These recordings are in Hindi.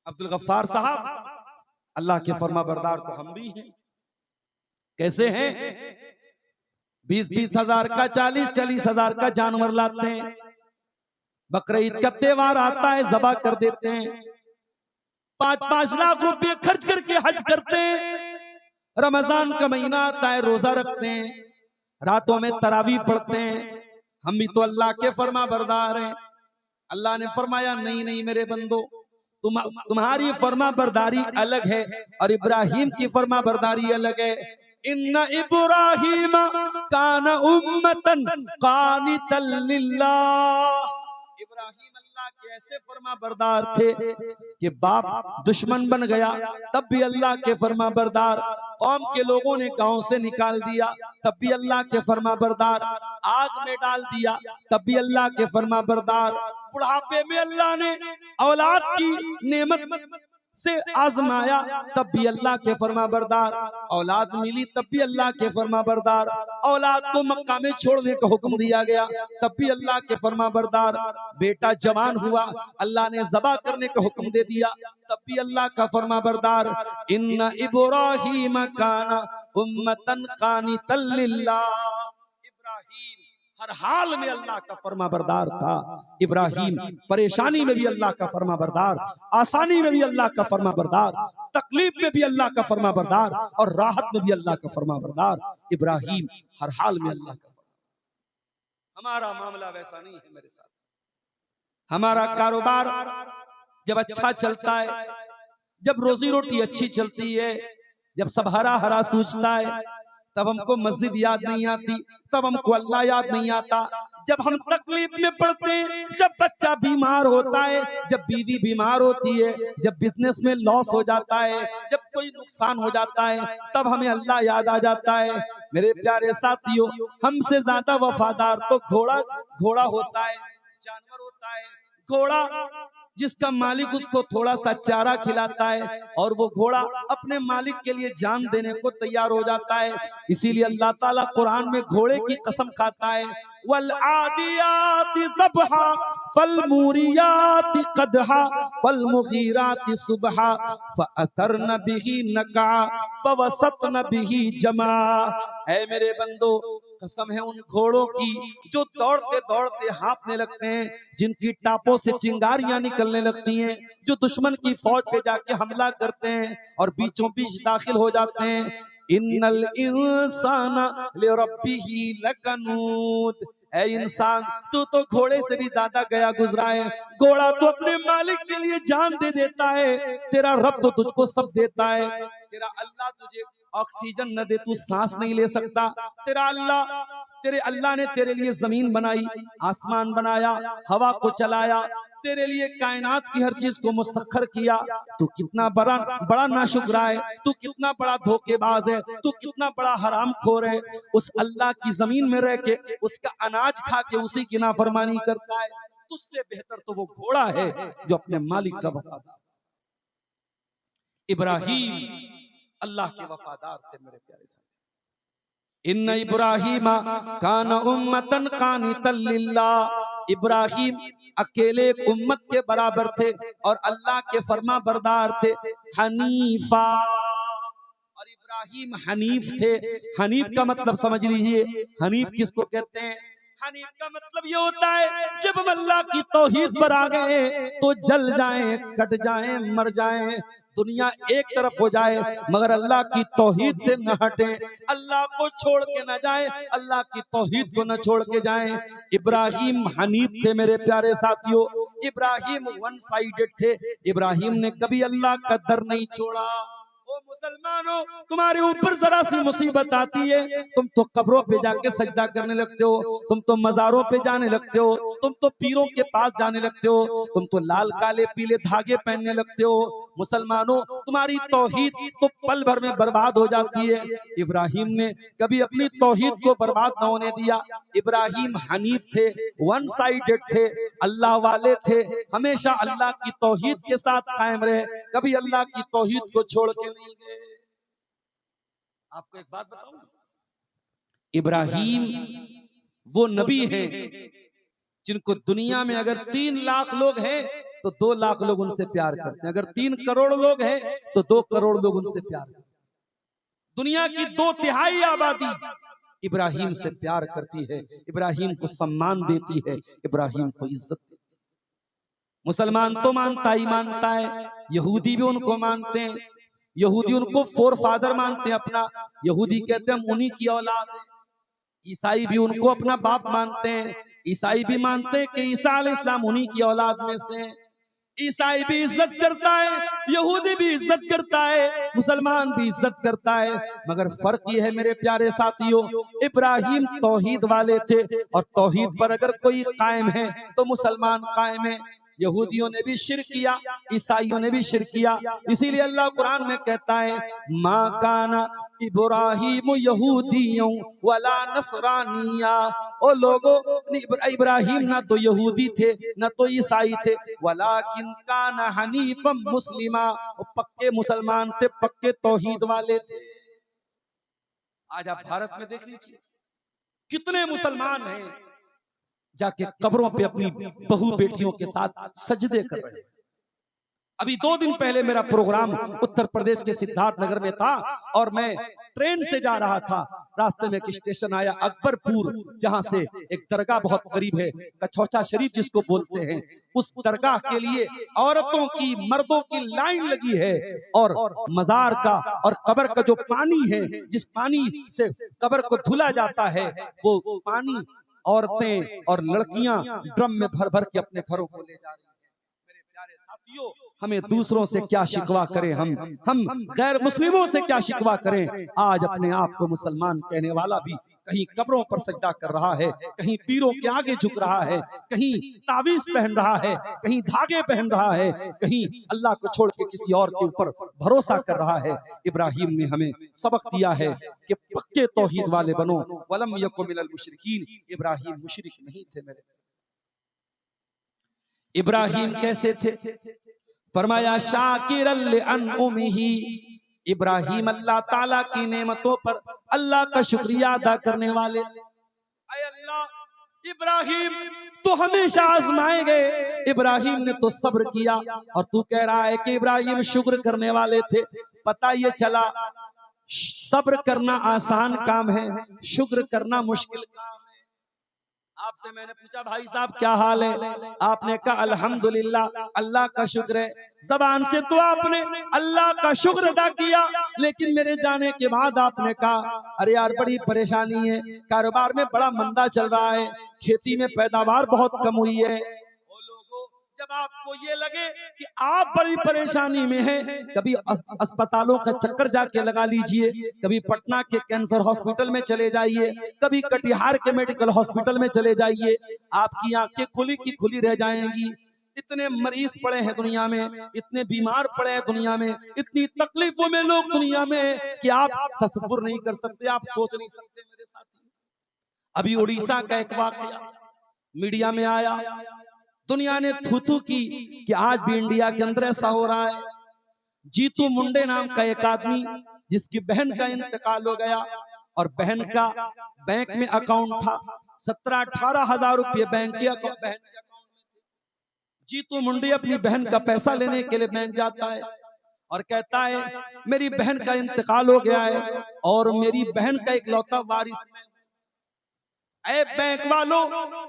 अब्दुल गफ्फार साहब, अल्लाह के फर्मा बरदार तो हम भी हैं। कैसे हैं? 20-20 हजार का, 40-40 हजार का जानवर लाते हैं, बकरीद का त्योहार आता है जबा कर देते हैं, 5-5 लाख रुपए खर्च करके हज करते हैं, रमजान का महीना आता है रोजा रखते हैं, रातों में तरावी पढ़ते हैं। हम भी तो अल्लाह के फर्मा बरदार हैं। अल्लाह ने फरमाया नहीं नहीं मेरे बंदो, तुम्हारी फर्मा बरदारी अलग है और इब्राहिम की फर्मा बरदारी अलग है। इन्ना इब्राहिम कान उम्मतन कानितल लिल्लाह। इब्राहिम अल्लाह के ऐसे फर्मा बरदार थे कि बाप दुश्मन बन गया तब भी अल्लाह के फर्मा बरदार, कौम के लोगों ने गांव से निकाल दिया तब भी अल्लाह के फर्मा बरदार, आग में डाल दिया तब भी अल्लाह के फर्मा बरदार, बुढ़ापे में अल्लाह ने औलाद की नेमत से आजमाया तब भी अल्लाह के फर्मा बरदार, औलाद मिली तब भी अल्लाह के फर्मा बरदार, औलाद को मक्का में छोड़ने का हुक्म दिया गया तब भी अल्लाह के फर्मा बरदार, बेटा जवान हुआ अल्लाह ने ज़बा करने का हुक्म दे दिया तब भी अल्लाह का फर्मा बरदार। इन्ना इब्राहीम काना उम्मतन कानितल लिल्लाह। इब्राहीम हर हाल में अल्लाह का फर्मा बरदार था। इब्राहीम परेशानी में भी अल्लाह का फर्मा बरदार, आसानी में भी अल्लाह का फर्मा बरदार, तकलीफ में भी अल्लाह का फर्मा बरदार और राहत में भी अल्लाह का फर्मा बरदार। इब्राहीम हर हाल में अल्लाह का। हमारा मामला वैसा नहीं है मेरे साथ। हमारा कारोबार जब अच्छा चलता है, जब रोजी रोटी अच्छी चलती है, जब सब हरा हरा सूझता है, तब हमको मस्जिद याद नहीं आती, तब हमको अल्लाह याद नहीं आता। जब हम तकलीफ में पड़ते हैं, जब बच्चा बीमार होता है, जब बीवी बीमार होती है, जब बिजनेस में लॉस हो जाता है, जब कोई नुकसान हो जाता है, तब हमें अल्लाह याद आ जाता है। मेरे प्यारे साथियों, हमसे ज्यादा वफादार तो घोड़ा होता है, जानवर होता है। घोड़ा जिसका मालिक उसको थोड़ा सा चारा खिलाता है और वो घोड़ा अपने मालिक के लिए जान देने को तैयार हो जाता है। इसीलिए अल्लाह ताला कुरान में घोड़े की कसम खाता है, वल आदियाति ज़बहा फल मूरियाति क़दहा फल मुगीराति सुबहा फ़अथरन बिही नक़ा फ़वसतन बिही जमा। ऐ मेरे बंदो, कसम है उन घोड़ों की जो दौड़ते दौड़ते हाँफने लगते हैं, जिनकी टापों से चिंगारियां निकलने लगती हैं, जो दुश्मन की फौज पे जाके हमला करते हैं और बीचों बीच दाखिल हो जाते हैं। इन्नल इंसाना लिरब्बिही लकनूद। ऐ इंसान, तू तो घोड़े से भी ज्यादा गया गुजरा है। घोड़ा तो अपने मालिक के लिए जान दे देता है, तेरा रब तो तुझको सब देता है। तेरा अल्लाह तुझे ऑक्सीजन न दे, तू सांस नहीं ले सकता। तेरे अल्लाह ने तेरे लिए जमीन बनाई, आसमान बनाया, हवा को चलाया, तेरे लिए कायनात की हर चीज को मुसख्खर किया। तू कितना बड़ा नाशुक्र है, तू कितना बड़ा धोखेबाज है, तू कितना बड़ा हरामखोर है। उस अल्लाह की जमीन में रह के उसका अनाज खा के उसी की नाफरमानी करता है। तुझसे बेहतर तो वो घोड़ा है जो अपने मालिक का वफादार। इब्राहीम अल्लाह के वफादार थे मेरे प्यारे साथी। इन्ना इब्राहीम काना उम्मतन कानितल लिल्लाह। इब्राहीम अकेले एक उम्मत के बराबर थे और अल्लाह के फर्मा बरदार थे। हनीफा, और इब्राहीम हनीफ थे। हनीफ का मतलब समझ लीजिए, हनीफ किसको कहते हैं? हनीफ का मतलब ये होता है जब हम अल्लाह की तौहीद पर आ गए तो जल जाएं, कट जाएं, मर जाएं, दुनिया एक तरफ हो जाए मगर अल्लाह की तौहीद से न हटे, अल्लाह को छोड़ के न जाए, अल्लाह की तौहीद को न छोड़ के जाए। इब्राहीम हनीफ थे मेरे प्यारे साथियों। इब्राहीम वन साइडेड थे। इब्राहीम ने कभी अल्लाह का दर नहीं छोड़ा। ओ मुसलमानों, तुम्हारे ऊपर जरा सी मुसीबत आती है, तुम तो कब्रों पे जाके सजदा करने लगते हो, तुम तो मजारों पे जाने लगते हो, तुम तो पीरों के पास जाने लगते हो, तुम तो लाल काले पीले धागे पहनने लगते हो। मुसलमानों, तुम्हारी तौहीद तो पल भर में बर्बाद हो जाती है। इब्राहीम ने कभी अपनी तौहीद को बर्बाद न होने दिया। इब्राहीम हनीफ थे, वन साइडेड थे, अल्लाह वाले थे, हमेशा अल्लाह की तौहीद के साथ कायम रहे, कभी अल्लाह की तौहीद को छोड़ के नहीं गए। आपको एक बात बताऊं, इब्राहीम वो नबी हैं जिनको दुनिया में अगर 3 लाख लोग हैं तो 2 लाख लोग उनसे प्यार करते हैं। अगर 3 करोड़ लोग हैं तो 2 करोड़ लोग उनसे प्यार करते हैं। दुनिया की 2/3 आबादी इब्राहिम से प्यार करती है, इब्राहिम को सम्मान देती है, इब्राहिम को इज्जत देती है। मुसलमान तो मानता ही मानता है, यहूदी भी उनको मानते हैं, यहूदी उनको फोर फादर मानते हैं अपना, यहूदी कहते हैं हम उन्हीं की औलाद है। ईसाई भी उनको अपना बाप मानते हैं, ईसाई भी मानते हैं कि ईसा अलैहिस्सलाम उन्हीं की औलाद में से हैं। ईसाई भी इज्जत करता है, यहूदी भी इज्जत करता है, मुसलमान भी इज्जत करता है, मगर फर्क ये है मेरे प्यारे साथियों, इब्राहिम तौहीद वाले थे और तौहीद पर अगर कोई कायम है तो मुसलमान कायम है। यहूदियों ने भी शिर्क किया, ईसाइयों ने भी शिर्क किया, इसीलिए अल्लाह कुरान में कहता है मा काना इब्राहिम यहूदियों वला नसरानिया। ओ लोगो, इब्राहिम ना तो यहूदी थे ना तो ईसाई थे, वलाकिन काना हनीफम मुस्लिमा, पक्के मुसलमान थे, पक्के तौहीद वाले थे। आज आप भारत में देख लीजिए कितने मुसलमान हैं जाके कब्रों पे अपनी बहू बेटियों के साथ सजदे कर रहे हैं। अभी 2 दिन पहले मेरा प्रोग्राम उत्तर प्रदेश के सिद्धार्थनगर में था और मैं ट्रेन से जा रहा था, रास्ते में एक स्टेशन आया अकबरपुर, जहां से एक दरगाह बहुत करीब है, कछौचा शरीफ जिसको बोलते हैं, उस दरगाह के लिए औरतों की मर्दों की लाइन लगी है और मजार का और कब्र का जो पानी है, जिस पानी से कब्र को धुला जाता है, वो पानी औरतें और लड़कियां ड्रम में भर भर के अपने घरों को ले जा रही हैं। मेरे प्यारे साथियों, हमें दूसरों से क्या शिकवा करें, हम गैर मुस्लिमों से क्या शिकवा करें। आज अपने आप को मुसलमान कहने वाला भी कहीं कब्रों पर सजदा कर रहा है, कहीं पीरों के आगे झुक रहा है, कहीं तावीज पहन रहा है, कहीं धागे पहन रहा है, कहीं अल्लाह को छोड़ के किसी और के ऊपर भरोसा कर रहा है। इब्राहिम ने हमें सबक दिया है कि पक्के तौहीद वाले बनो, वलम यकु मिनल मुशरिकीन। इब्राहिम मुशरिक नहीं थे। मेरे इब्राहिम कैसे थे? फरमाया शाकिरल लिअनउमिही, इब्राहिम अल्लाह ताला की नेमतों पर अल्लाह का शुक्रिया अदा करने वाले थे। ऐ अल्लाह, इब्राहिम तो हमेशा आजमाए गए, इब्राहिम ने तो सब्र किया, और तू कह रहा है कि इब्राहिम शुक्र करने वाले थे। पता ये चला सब्र करना आसान काम है, शुक्र करना मुश्किल काम है। आपसे मैंने पूछा भाई साहब क्या हाल है, आपने कहा अल्हम्दुलिल्लाह, अल्लाह का शुक्र है। ज़बान से तो आपने अल्लाह का शुक्र अदा किया, लेकिन मेरे जाने के बाद आपने कहा अरे यार बड़ी परेशानी है, कारोबार में बड़ा मंदा चल रहा है, खेती में पैदावार बहुत कम हुई है। ओ लोगों, जब आपको ये लगे कि आप बड़ी परेशानी में हैं, कभी अस्पतालों का चक्कर जाके लगा लीजिए, कभी पटना के कैंसर हॉस्पिटल में चले जाइए, कभी कटिहार के मेडिकल हॉस्पिटल में चले जाइए, आपकी आंखें खुली की खुली रह जाएंगी। इतने मरीज पड़े हैं दुनिया में, इतने बीमार पड़े हैं दुनिया में, इतनी तकलीफों में लोग दुनिया में कि आप तसव्वुर नहीं कर सकते, आप सोच नहीं सकते। मेरे साथी, अभी उड़ीसा का एक वाकया मीडिया में आया, दुनिया ने थू थू की कि आज भी इंडिया के अंदर ऐसा हो रहा है। जीतू मुंडे नाम का एक आदमी, जिसकी बहन का इंतकाल हो गया और बहन का बैंक में अकाउंट था, 17-18 हजार रुपये बैंक के बहन के अकाउंट में थे। जीतू मुंडे अपनी बहन का पैसा लेने के लिए बैंक जाता है और कहता है मेरी बहन का इंतकाल हो गया है और मेरी बहन का इकलौता वारिस मैं। ऐ बैंक वालों,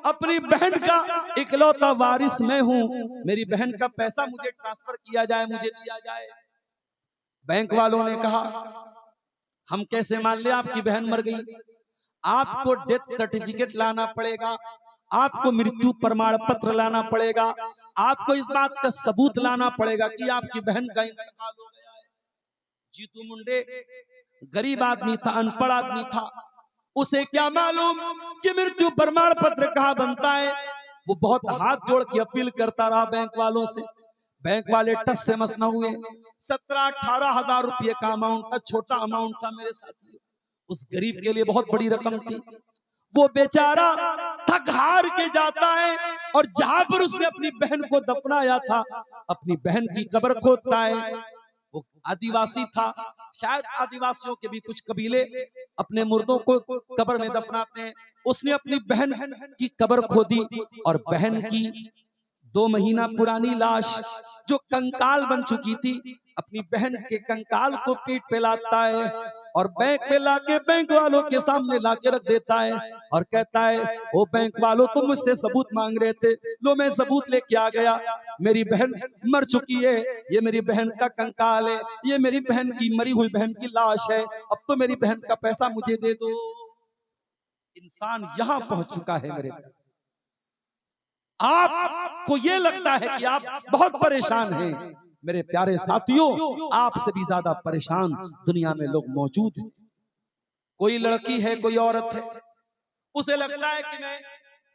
अपनी बहन का इकलौता वारिस मैं हूं, मेरी बहन का पैसा मुझे ट्रांसफर किया जाए, मुझे दिया जाए। बैंक वालों ने कहा हम कैसे मान ले आपकी बहन मर गई, आपको डेथ सर्टिफिकेट लाना पड़ेगा, आपको मृत्यु प्रमाण पत्र लाना पड़ेगा, आपको इस बात का सबूत लाना पड़ेगा कि आपकी बहन का इंतकाल हो गया है। जीतू मुंडे गरीब आदमी था, अनपढ़ आदमी था, उसे क्या मालूम कि मृत्यु प्रमाण पत्र कहाँ बनता है। वो बहुत हाथ जोड़ के अपील करता रहा बैंक वालों से, बैंक वाले टस से मस न हुए। 17-18 हजार रुपये का अमाउंट था, छोटा अमाउंट था मेरे साथी, उस गरीब के लिए बहुत बड़ी रकम थी। वो बेचारा थक हार के जाता है और जहां पर उसने अपनी बहन को दफनाया था, अपनी बहन की कब्र खोदता है। वो आदिवासी था, शायद आदिवासियों के भी कुछ कबीले अपने मुर्दों को कब्र में दफनाते हैं। उसने अपनी बहन की कब्र खोदी और बहन की 2 महीना पुरानी लाश जो कंकाल बन चुकी थी, अपनी बहन के कंकाल को पीठ पे लाता है और बैंक पे लाके बैंक वालों के सामने लाके रख देता है और कहता है, ओ बैंक वालों, तुम मुझसे सबूत मांग रहे थे, लो मैं सबूत लेके आ गया। मेरी बहन मर चुकी है, ये मेरी बहन का कंकाल है, ये मेरी बहन की मरी हुई बहन की लाश है, अब तो मेरी बहन का पैसा मुझे दे दो। इंसान यहां पहुंच चुका है मेरे। आपको ये लगता है कि आप बहुत परेशान हैं, मेरे प्यारे साथियों, आपसे भी ज्यादा परेशान दुनिया में लोग मौजूद हैं। कोई लड़की है, कोई औरत है, उसे लगता है कि मैं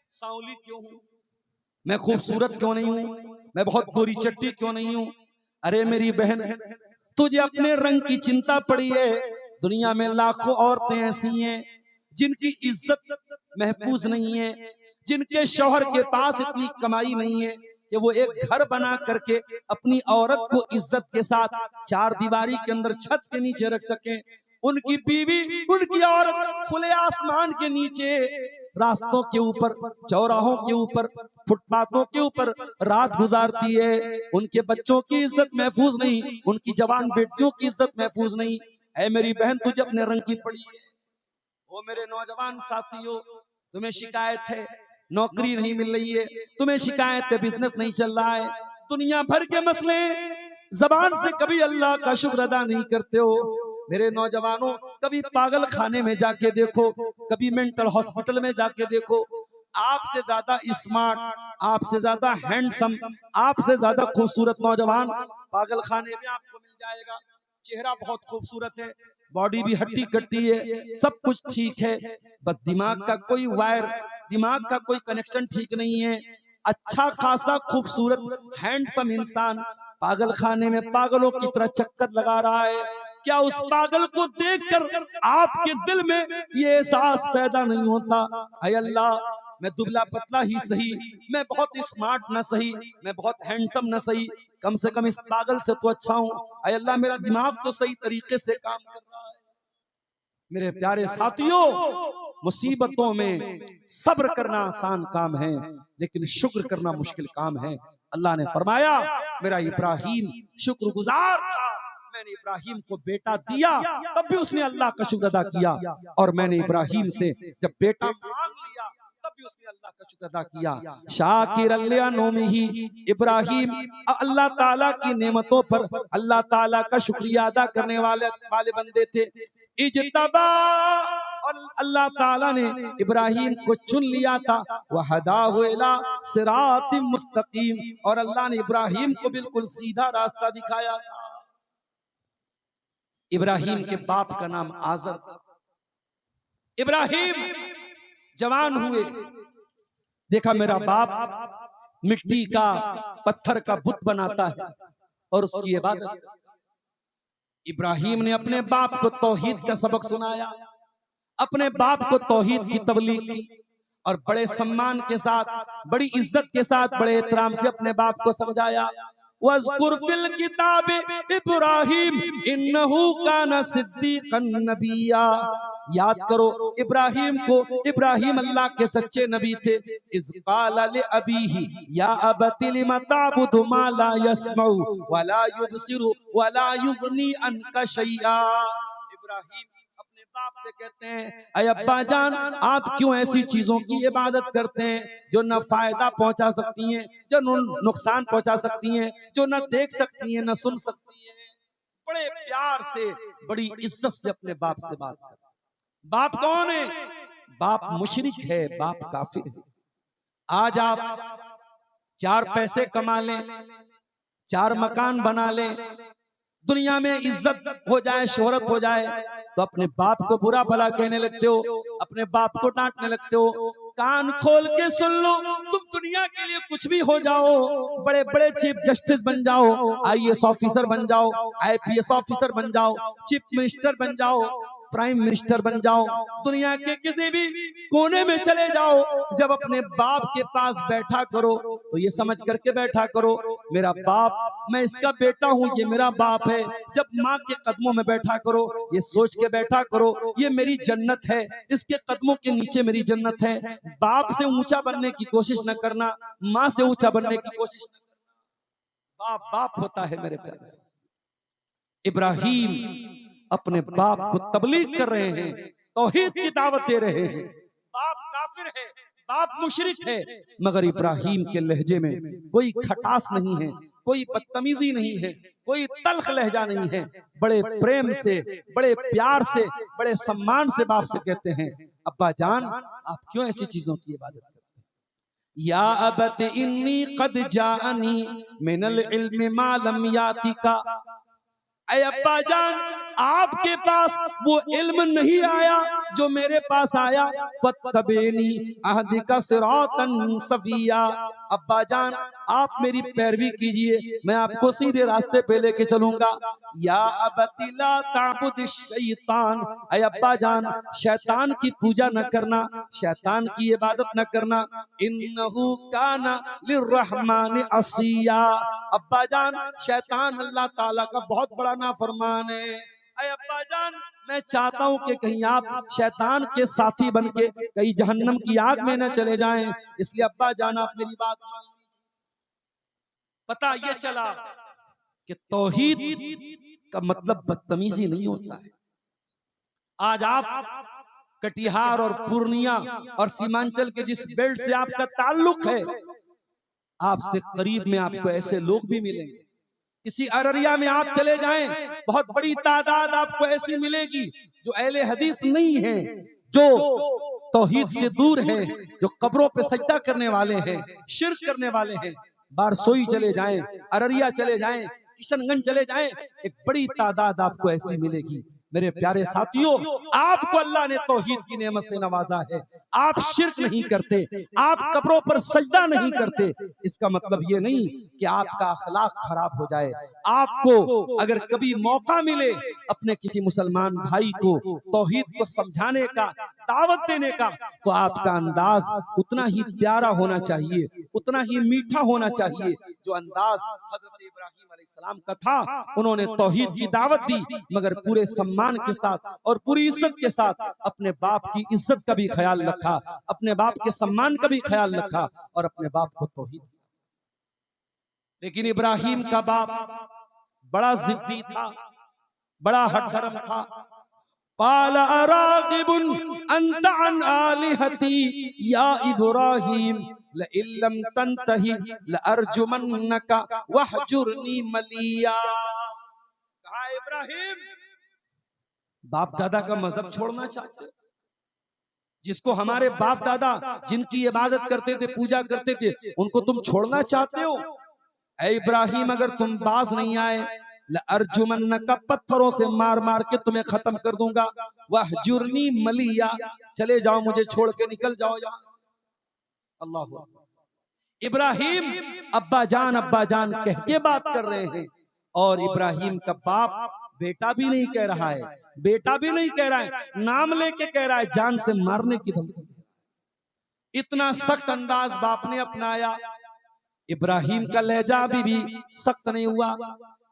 सांवली क्यों हूं, मैं खूबसूरत क्यों नहीं हूं, मैं बहुत गोरी चट्टी क्यों नहीं हूं। अरे मेरी बहन, तुझे अपने रंग की चिंता पड़ी है। दुनिया में लाखों औरतें ऐसी हैं जिनकी इज्जत महफूज नहीं है, जिनके शौहर के पास इतनी कमाई नहीं है कि वो एक घर बना करके अपनी औरत को इज्जत के साथ 4 दीवारी के अंदर छत के नीचे रख सके। उनकी बीवी, उनकी औरत खुले आसमान के नीचे, रास्तों के ऊपर, चौराहों के ऊपर, फुटपाथों के ऊपर रात गुजारती है। उनके बच्चों की इज्जत महफूज नहीं, उनकी जवान बेटियों की इज्जत महफूज नहीं। ऐ मेरी बहन, तुझे अपने रंग की पड़ी है। वो मेरे नौजवान साथियों, तुम्हें शिकायत है नौकरी नहीं मिल रही है, तुम्हें शिकायत है बिजनेस नहीं चल रहा है, दुनिया भर के मसले, जबान से कभी अल्लाह का शुक्र अदा नहीं करते हो। मेरे नौजवानों, कभी पागल खाने में जाके देखो, कभी मेंटल हॉस्पिटल में जाके देखो, आपसे ज्यादा स्मार्ट, आपसे ज्यादा हैंडसम, आपसे ज्यादा खूबसूरत नौजवान पागल खाने में आपको मिल जाएगा। चेहरा बहुत खूबसूरत है, बॉडी भी हट्टी कट्टी है, सब कुछ ठीक है, बस दिमाग का कोई वायर, दिमाग का कोई कनेक्शन ठीक नहीं है। अच्छा खासा खूबसूरत हैंडसम इंसान पागल खाने में पागलों की तरह चक्कर लगा रहा है। क्या उस पागल को देखकर आपके दिल में ये एहसास पैदा नहीं होता, ऐ अल्लाह, मैं दुबला पतला ही सही, मैं बहुत स्मार्ट न सही, मैं बहुत हैंडसम न सही, कम से कम इस पागल से तो अच्छा हूं। ऐ अल्लाह, मेरा दिमाग तो सही तरीके से काम कर रहा है। मेरे प्यारे साथियों, मुसीबतों में सब्र करना आसान काम है, लेकिन शुक्र करना मुश्किल काम है। अल्लाह ने फरमाया, मेरा इब्राहिम शुक्रगुजार था, मैंने इब्राहिम को बेटा दिया, तब भी उसने अल्लाह का शुक्र अदा किया, और मैंने इब्राहिम से जब बेटा मांग लिया तब भी उसने अल्लाह का शुक्र अदा किया। शाकिर अल्लाह नोमिही, इब्राहिम अल्लाह ताला की नेमतों पर अल्लाह ताला का शुक्रिया अदा करने वाले बंदे थे। इज्तबा, और अल्लाह ताला ने इब्राहिम को चुन लिया था, वहदाहु इला सिरातिम मुस्तकीम, और अल्लाह ने इब्राहिम को बिल्कुल सीधा रास्ता दिखाया था। इब्राहिम के बाप का नाम आजर था। इब्राहिम जवान हुए, देखा मेरा बाप मिट्टी का, पत्थर का बुत बनाता है और उसकी इबादत करता है। इब्राहिम ने अपने बाप को तौहीद का सबक सुनाया, अपने बाप को तौहीद की तबलीग की, और बड़े सम्मान के साथ, बड़ी इज्जत के साथ, बड़े एहतराम से अपने बाप को समझाया। वज़कुर फिल किताब इब्राहिम इन्नहु काना सिद्दीक़न नबिय्या, याद करो इब्राहिम को, इब्राहिम अल्लाह के सच्चे नबी थे। इज़ क़ाला लि अबीही या अबति लिमा ताबुदु मा ला यस्मउ वला युबसिरु वला युगनी अन्का शैआ। इब्राहिम अपने बाप से कहते हैं, अय अब्बा जान, आप क्यों ऐसी चीजों की इबादत करते हैं जो न फायदा पहुंचा सकती हैं, जो नुकसान पहुंचा सकती हैं, जो न देख सकती हैं, न सुन सकती हैं। बड़े प्यार से, बड़ी इज्जत से अपने बाप से बात कर। बाप कौन है? बाप मुशरिक है, बाप काफिर है। आज आप 4 पैसे कमा लें, 4 मकान बना लें, दुनिया में इज्जत हो जाए, शोहरत हो जाए, तो अपने बाप को बुरा भला कहने लगते हो, अपने बाप को डांटने लगते हो। कान खोल के सुन लो, तुम दुनिया के लिए कुछ भी हो जाओ, बड़े बड़े चीफ जस्टिस बन जाओ, IAS ऑफिसर बन जाओ, IPS ऑफिसर बन जाओ, चीफ मिनिस्टर बन जाओ, प्राइम मिनिस्टर बन जाओ, दुनिया के किसी भी कोने में चले जाओ, जब अपने बाप के पास बैठा करो तो ये समझ करके बैठा करो मेरा बाप, मैं इसका बेटा हूं, ये मेरा बाप है। जब माँ के कदमों में बैठा करो ये सोच के बैठा करो ये मेरी जन्नत है, इसके कदमों के नीचे मेरी जन्नत है। बाप से ऊंचा बनने की कोशिश न करना, माँ से ऊंचा बनने की कोशिश न करना। बाप बाप होता है मेरे प्यारे से। इब्राहिम अपने बाप को तबलीग कर रहे हैं, तौहीद की दावत दे रहे हैं। बाप काफिर है, बाप मुशरिक है, मगर इब्राहिम के लहजे में कोई खटास नहीं है, कोई बदतमीजी नहीं है, कोई तल्ख लहजा नहीं है। बड़े प्रेम से, बड़े प्यार से, बड़े सम्मान से बाप से कहते हैं, अब्बा जान आप क्यों ऐसी चीजों की इबादत करते हैं? या अबत इन्नी कद जाअनी मिनल इल्म मा लम यातिका, ऐ अब्बा जान आपके पास वो इल्म नहीं आया जो मेरे पास आया। फत्तबीनी अहदिका सिरातन सविया, अब्बा जान आप मेरी पैरवी कीजिए, मैं आपको सीधे रास्ते पे लेके चलूंगा। या अबती ला ताबुदिश शैतान, ऐ अब्बा जान शैतान की पूजा न करना, शैतान की इबादत न करना। इन्नहु काना लिर्रहमान असिया, अब्बा जान शैतान अल्लाह ताला का बहुत बड़ा नाफरमान है। ऐ अब्बा जान मैं चाहता हूं कि कहीं आप शैतान के साथी बन के कहीं जहन्नम की आग में न चले जाएं, इसलिए अब्बा जान आप मेरी बात मान लीजिए। पता ये चला कि तौहीद का मतलब बदतमीजी नहीं होता है। आज आप कटिहार और पूर्णिया और सीमांचल के जिस बेल्ट से आपका ताल्लुक है, आपसे करीब में आपको ऐसे लोग भी मिलेंगे। किसी अररिया में आप चले जाएं, बहुत बड़ी तादाद आपको ऐसी मिलेगी जो अहले हदीस नहीं है, जो तौहीद से दूर हैं, जो कब्रों पे सजदा करने वाले हैं, शिर्क करने वाले हैं। बारसोई चले जाएं, अररिया चले जाएं, किशनगंज चले जाएं, एक बड़ी तादाद आपको ऐसी मिलेगी। मेरे प्यारे साथियों, आपको अल्लाह ने तौहीद की नेमत से नवाजा है, आप शिर्क नहीं करते, आप कब्रों पर सजदा नहीं करते, इसका मतलब ये नहीं कि आपका अखलाक खराब हो जाए। आपको अगर कभी मौका मिले अपने किसी मुसलमान भाई को तौहीद को समझाने का, दावत देने का, तो आपका अंदाज उतना ही प्यारा होना चाहिए, उतना ही मीठा होना चाहिए जो अंदाज हजरत इब्राहिम अलैहिस्सलाम का था। उन्होंने तौहीद की दावत दी, मगर पूरे सम्मान के साथ और पूरी इज्जत के साथ अपने बाप की इज्जत का भी ख्याल रखा, अपने बाप के सम्मान का भी ख्याल रखा और अपने बाप को तौहीद। लेकिन इब्राहिम का बाप बड़ा जिद्दी था, बड़ा हठधर्म था। क़ाल अराग़िबुन अंत अन आलिहती या इब्राहिम लइल्लम तंतही लअरजुमन्नका वहजुरनी मलिया। कहा इब्राहिम, बाप दादा का मजहब छोड़ना चाहते हो? जिसको हमारे बाप दादा जिनकी इबादत करते थे, पूजा करते थे, उनको तुम छोड़ना चाहते हो? ऐ इब्राहिम अगर तुम बाज नहीं आए, लअरजुमन्नका पत्थरों से मार मार के तुम्हें खत्म कर दूंगा। वहजुरनी मलिया, चले जाओ, मुझे छोड़ के निकल जाओ यहां से। अल्लाह, इब्राहिम अब्बा जान कह के बात कर रहे हैं, और इब्राहिम का बाप बेटा भी नहीं कह रहा है, बेटा भी नहीं कह रहा है, नाम लेके कह रहा है, जान से मारने की धमकी। इतना सख्त अंदाज बाप ने अपनाया। इब्राहिम का लहजा अभी भी सख्त नहीं हुआ।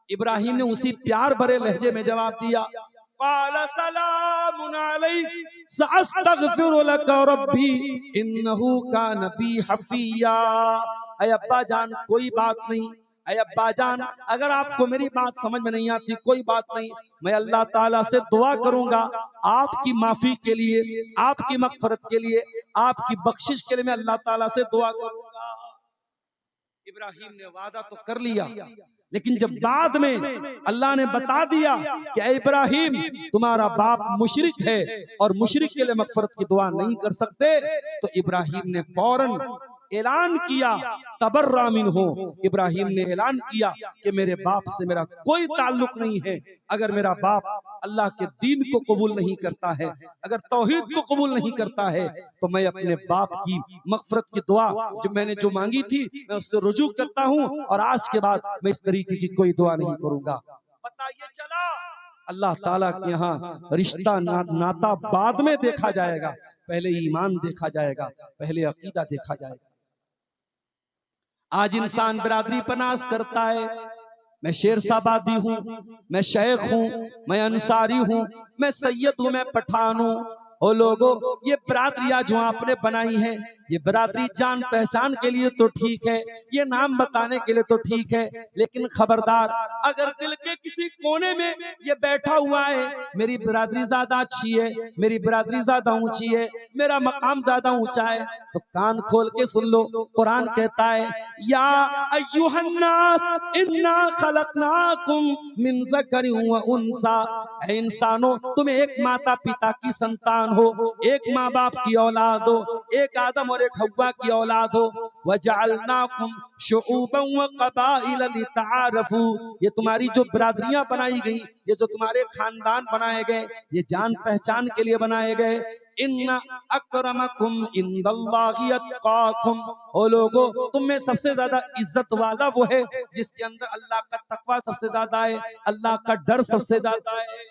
इब्राहिम ने उसी प्यार भरे लहजे में जवाब दिया, क़ाल सलामुन अलैक सअस्तग़फिरु लक रब्बी इन्नहु कान बी हफिया। ऐ अब्बा जान कोई बात नहीं, ऐ अब्बा जान अगर आपको मेरी बात समझ में नहीं आती कोई बात नहीं, मैं अल्लाह ताला से दुआ करूंगा आपकी माफी के लिए, आपकी मग़फ़िरत के लिए, आपकी बख्शिश के लिए मैं अल्लाह ताला से दुआ करूंगा। इब्राहिम ने वादा तो कर लिया, लेकिन जब बाद में अल्लाह ने बता दिया कि ऐ इब्राहिम तुम्हारा बाप मुशरिक है और मुशरिक के लिए मग़फ़िरत की दुआ नहीं कर सकते, तो इब्राहिम ने फौरन ऐलान किया, तबर्रा मिन्हु, इब्राहिम ने ऐलान किया कि मेरे बाप से मेरा कोई ताल्लुक नहीं है। अगर मेरा बाप अल्लाह के दीन को कबूल नहीं करता है, अगर तौहीद को कबूल नहीं करता है, तो मैं अपने बाप की मग़फ़िरत की दुआ जो मैंने जो मांगी थी मैं उससे रुजू करता हूं, और आज के बाद मैं इस तरीके की कोई दुआ नहीं करूंगा। पता ये चला अल्लाह ताला के यहाँ रिश्ता नाता बाद में देखा जाएगा, पहले ईमान देखा जाएगा, पहले अकीदा देखा जाएगा। आज इंसान बिरादरी पर नाज करता है, मैं शेरशाबादी हूँ, मैं शेख हूँ, मैं अंसारी हूँ, मैं सैयद हूँ, मैं पठान हूँ। ओ लोगों, ये बिरादरियां जो आपने बनाई हैं, ये बिरादरी जान पहचान के लिए तो ठीक है, ये नाम बताने के लिए तो ठीक है, लेकिन खबरदार, अगर दिल के किसी कोने में ये बैठा हुआ है मेरी बिरादरी ज्यादा अच्छी है, मेरी बिरादरी ज्यादा ऊंची है, मेरा मकाम ज्यादा ऊंचा है, तो कान खोल के सुन लो। कुरान कहता है, या अय्युहन्नास इन्ना खलकनाकुम मिन ज़करिन व उन्सा, ऐ इंसानों, तुम एक माता पिता की संतान हो, एक माँ बाप की औलाद हो, एक आदम और एक हव्वा की औलाद हो। वजअलनाकुम शुऊबन व क़बाइल लितआरफू, ये तुम्हारी जो बिरादरियां बनाई गई, ये जो तुम्हारे खानदान बनाए गए, ये जान पहचान के लिए बनाए गए। इन्ना अक्रमकुम इंदल्लाहि अत्काकुम, ओ लोगों, तुम में सबसे ज्यादा इज्जत वाला वो है जिसके अंदर अल्लाह का तकवा सबसे ज्यादा है, अल्लाह का डर सबसे ज्यादा है।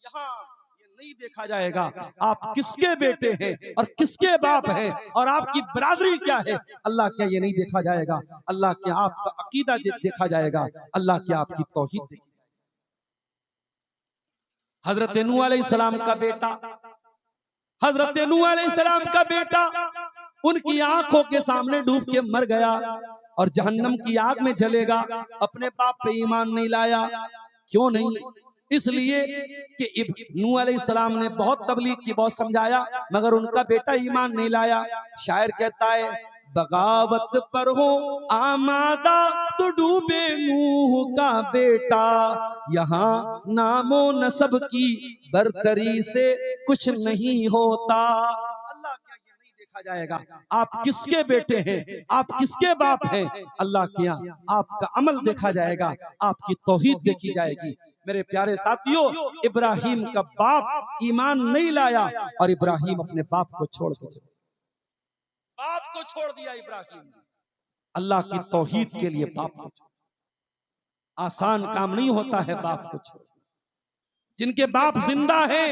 यहाँ ये नहीं देखा जाएगा आप किसके बेटे हैं और किसके बाप हैं और आपकी बिरादरी क्या है, अल्लाह क्या ये नहीं देखा जाएगा। अल्लाह के आपका अकीदा देखा जाएगा, अल्लाह के आपकी तौहीद देखी जाएगी। हजरत नूह अलैहिस्सलाम का बेटा, हजरत नूह अलैहिस्सलाम का बेटा उनकी आंखों के सामने डूब के मर गया और जहन्नम की आग में जलेगा। अपने बाप पे ईमान नहीं लाया। क्यों नहीं? इसलिए कि नूह अलैहिस्सलाम ने बहुत तबलीग की, बहुत समझाया, मगर उनका बेटा ईमान नहीं लाया। शायर कहता है, बगावत पर हो आमादा तो डूबे नूह का बेटा, यहाँ नामो नसब की बरतरी से कुछ नहीं होता। अल्लाह क्या ये नहीं देखा जाएगा आप किसके बेटे हैं, आप किसके बाप हैं, अल्लाह के यहाँ आपका अमल देखा जाएगा, आपकी तौहीद देखी जाएगी। मेरे प्यारे साथियों, इब्राहिम का बाप ईमान नहीं लाया और इब्राहिम अपने बाप को छोड़ के चले, बाप को छोड़ दिया इब्राहिम ने अल्लाह की तौहीद के लिए। बाप को छोड़, आसान काम नहीं होता है बाप को छोड़। जिनके बाप जिंदा हैं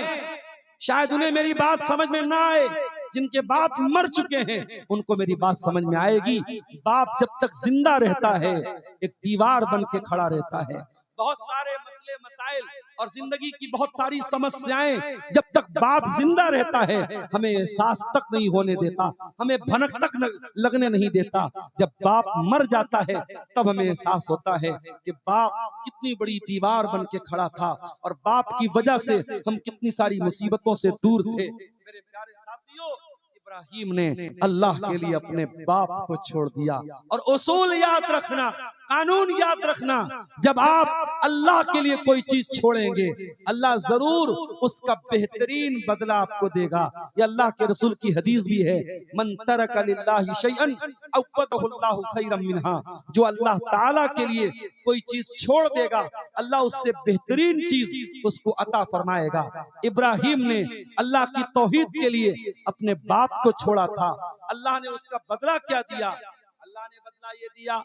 शायद उन्हें मेरी बात समझ में ना आए, जिनके बाप मर चुके हैं उनको मेरी बात समझ में आएगी। बाप जब तक जिंदा रहता है एक दीवार बन के खड़ा रहता है। बहुत सारे मसले मसाइल और जिंदगी की बहुत सारी समस्याएं जब तक बाप जिंदा रहता है हमें एहसास तक नहीं होने देता, हमें भनक तक लगने नहीं देता। जब बाप मर जाता है तब हमें एहसास होता है कि बाप कितनी बड़ी दीवार बन के खड़ा था और बाप की वजह से हम कितनी सारी मुसीबतों से दूर थे। मेरे प्यारे साथियों, इब्राहिम ने अल्लाह के लिए अपने बाप को छोड़ दिया। और उसूल याद रखना, कानून याद रखना, जब आप अल्लाह के लिए कोई चीज छोड़ेंगे अल्लाह जरूर उसका बेहतरीन बदला आपको देगा। ये अल्लाह के रसूल की हदीस भी है, मन तरका लिल्लाहि शैअन अव्वदहुल्लाहु खैरम मिनहा, जो अल्लाह ताला के लिए कोई चीज छोड़ देगा अल्लाह उससे बेहतरीन चीज उसको अता फरमाएगा। इब्राहिम ने अल्लाह की तौहीद के लिए अपने बाप को छोड़ा था, अल्लाह ने उसका बदला क्या दिया? अल्लाह ने बदला ये दिया,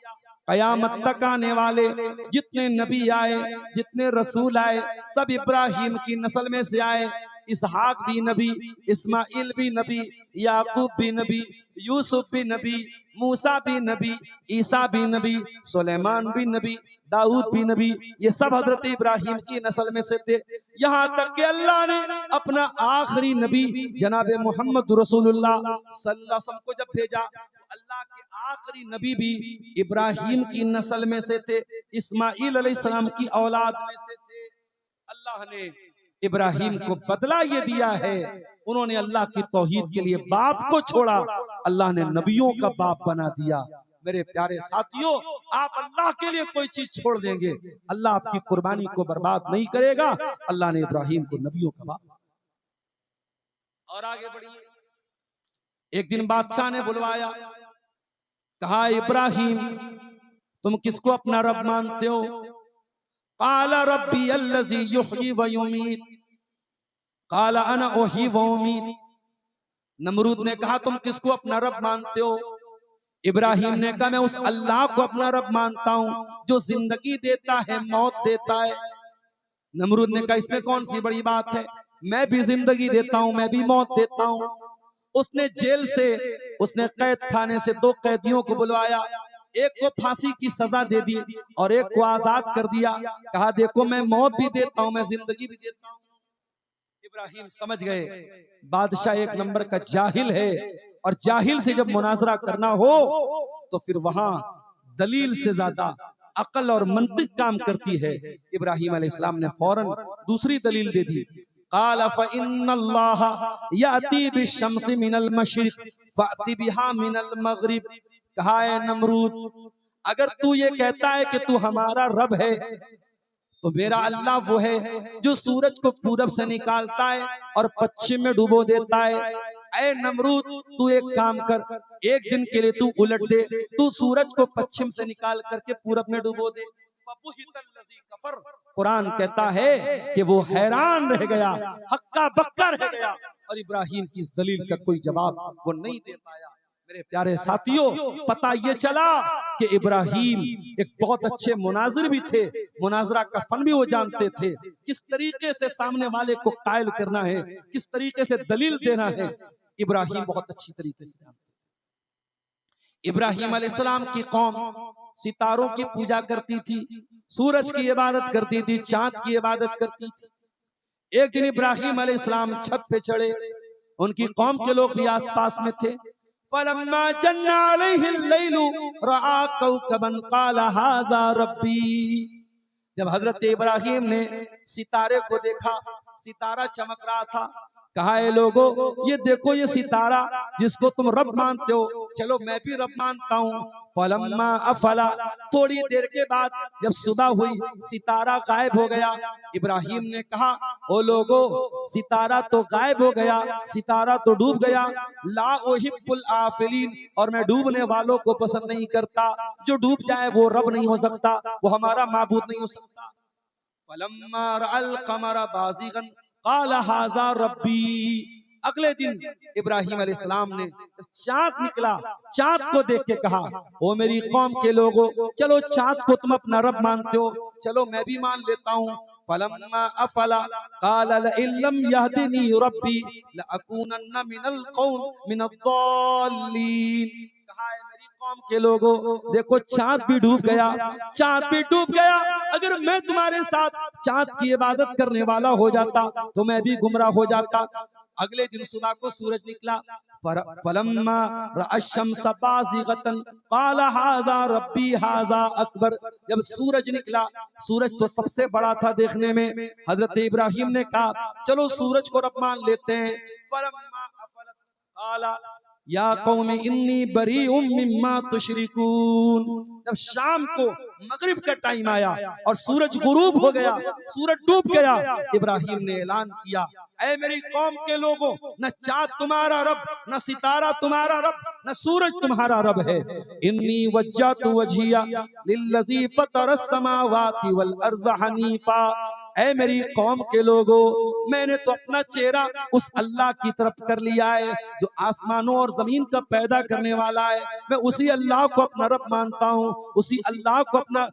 कयामत तक आने वाले जितने नबी आए, जितने रसूल आए, सब इब्राहिम की नस्ल में से आए। इसहाक भी नबी, इस्माइल भी नबी, याकूब भी नबी, यूसुफ भी नबी, मूसा भी नबी, ईसा भी नबी, सुलेमान भी नबी, दाऊद भी नबी, ये सब हजरत इब्राहिम की नस्ल में से थे। यहाँ तक कि अल्लाह ने अपना आखिरी नबी जनाब मोहम्मद रसूलुल्लाह सल्लल्लाहु अलैहि वसल्लम को जब भेजा, अल्लाह के आखिरी नबी भी इब्राहिम की नस्ल में से थे, इस्माइल अलैहिस्सलाम की औलाद में से थे। अल्लाह ने इब्राहिम को बदला ये दिया है, उन्होंने अल्लाह की तौहीद के लिए बाप को छोड़ा, अल्लाह ने नबियों का बाप बना दिया। मेरे प्यारे साथियों, आप अल्लाह के लिए कोई चीज छोड़ देंगे अल्लाह आपकी कुर्बानी को बर्बाद नहीं करेगा। अल्लाह ने इब्राहिम को नबियों का बाप। और आगे बढ़िए। एक दिन बादशाह ने बुलवाया, कहा इब्राहिम तुम किसको अपना रब मानते हो? काला रब्बी अल्लज़ी युहयी व युमीत, काला अना उही व उमीत। नमरूद ने कहा तुम किसको अपना रब मानते हो? इब्राहिम ने कहा मैं उस अल्लाह को अपना रब मानता हूं जो जिंदगी देता है, मौत देता है। नमरूद ने कहा इसमें कौन सी बड़ी बात है, मैं भी जिंदगी देता हूं, मैं भी मौत देता हूं। उसने जेल से, उसने कैद खाने से 2 कैदियों को बुलवाया, एक को फांसी की सजा दे दी और एक को आजाद कर दिया। कहा देखो मैं मौत भी देता हूं, मैं जिंदगी भी देता हूं। इब्राहिम समझ गए बादशाह एक नंबर का जाहिल है, और जाहिल से जब मुनाजरा करना हो तो फिर वहां दलील से ज्यादा अकल और मंतिक काम करती है। इब्राहिम अलैहिस्सलाम ने फौरन दूसरी दलील दे दी। क़ाल फ़इन्नल्लाह याती बिश्शम्सि मिनल मशरिक़ फ़अति बिहा मिनल मग़रिब। कहा है नमरूद, अगर तू ये कहता है कि तू हमारा रब है तो मेरा अल्लाह वो है जो सूरज को पूरब से निकालता है और पश्चिम में डुबो देता है। ऐ नमरूद, तू एक काम कर, एक दिन के लिए तू उलट दे, तू सूरज को पश्चिम से निकाल करके पूरब में डुबो दे। कफर, कुरान कहता है कि वो हैरान रह गया, हक्का बक्का रह गया, और इब्राहिम की इस दलील का कोई जवाब वो नहीं दे पाया। मेरे प्यारे साथियों, पता ये चला कि इब्राहिम एक बहुत अच्छे मुनाजिर भी थे, मुनाजरा का फन भी वो जानते थे, किस तरीके से सामने वाले को कायल करना है, किस तरीके से दलील देना है, इब्राहिम बहुत अच्छी तरीके से जानते। इब्राहिम अलैहिस्सलाम की कौम सितारों की पूजा करती थी, सूरज की इबादत करती थी, चांद की इबादत करती थी। एक दिन इब्राहिम अलैहिस्सलाम छत पे चढ़े, उनकी कौम के लोग भी आसपास में थे। फलम्मा जन्ना अलैहिल लैलु रआ कौकबन क़ाल हाज़ा रब्बी। जब हजरत इब्राहिम ने सितारे को देखा, सितारा चमक रहा था, कहा है लोगों ये देखो ये सितारा जिसको तुम रब मानते हो, चलो मैं भी रब मानता हूँ। फलम्मा अफला, थोड़ी देर के बाद जब सुबह हुई सितारा गायब हो गया। इब्राहिम ने कहा ओ लोगों सितारा तो गायब हो गया, सितारा तो डूब गया, ला उहिब्बुल आफिलीन, और मैं डूबने वालों को पसंद नहीं करता, जो डूब जाए वो रब नहीं हो सकता, वो हमारा माबूद नहीं हो सकता। फलम्मा रअल कमरा बाज़िगन क़ाल हाज़ा रब्बी। अगले दिन इब्राहिम अलैहिस्सलाम ने चांद निकला, चांद को देख के कहा ओ मेरी कौम के लोगों, चलो चांद को तुम अपना रब मानते हो, चलो मैं भी मान लेता हूँ। फलम्मा अफला क़ाल लइल्लम यहदिनी रब्बी लअकूनन्ना मिनल कौम मिनद्दाल्लीन। कहा है मेरी कौम के लोगों, देखो चांद भी डूब गया, चांद भी डूब गया, अगर मैं तुम्हारे साथ चांद की इबादत करने वाला हो जाता तो मैं भी गुमराह हो जाता। अगले दिन सुबह को सूरज निकला, फलम्मा रअश-शम्स बाज़िगतन क़ाल हाज़ा रब्बी हाज़ा अकबर। जब सूरज निकला, सूरज तो सबसे बड़ा था देखने में, हजरत इब्राहिम ने कहा चलो सूरज को रब मान लेते हैं। फलम्मा अफलत क़ाल या कौमी इन्नी बरीउम मिम्मा तुशरिकून। जब शाम को मगरिब का टाइम आया और सूरज गुरूब हो गया, सूरज डूब गया, इब्राहिम ने ऐलान किया ऐ मेरी कौम के लोगों, न चाँद तुम्हारा रब, न सितारा तुम्हारा रब, न सूरज तुम्हारा रब है। इन्नी वज्जहतु वजहिया लिल्लज़ी फ़तरस समावाति वल अर्ज़ हनीफा। ऐ मेरी कौम के लोगों, मैंने तो अपना चेहरा उस अल्लाह की तरफ कर लिया है जो आसमानों और जमीन का पैदा करने वाला है। मैं उसी अल्लाह को अपना रब मानता हूँ, उसी अल्लाह को अपना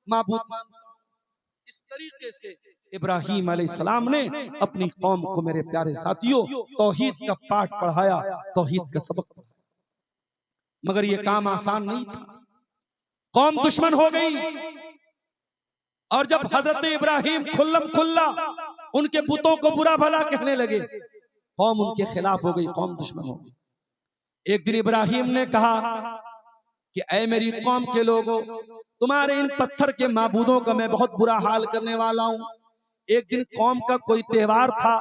माबूद मानता हूँ। इस तरीके से इब्राहिम अलैहिस्सलाम ने अपनी कौम को, मेरे प्यारे साथियों, तौहीद का पाठ पढ़ाया, तौहीद का सबक पढ़ाया। मगर ये काम आसान नहीं था, कौम दुश्मन हो गई, और जब हजरत इब्राहिम खुल्लम खुल्ला उनके बुतों को बुरा भला कहने लगे, कौम उनके खिलाफ हो गई, कौम दुश्मन हो गई। एक दिन इब्राहिम ने कहा कि ऐ मेरी कौम के लोगों, तुम्हारे इन पत्थर के माबूदों का मैं बहुत बुरा हाल करने वाला हूँ। एक दिन कौम का कोई त्योहार था,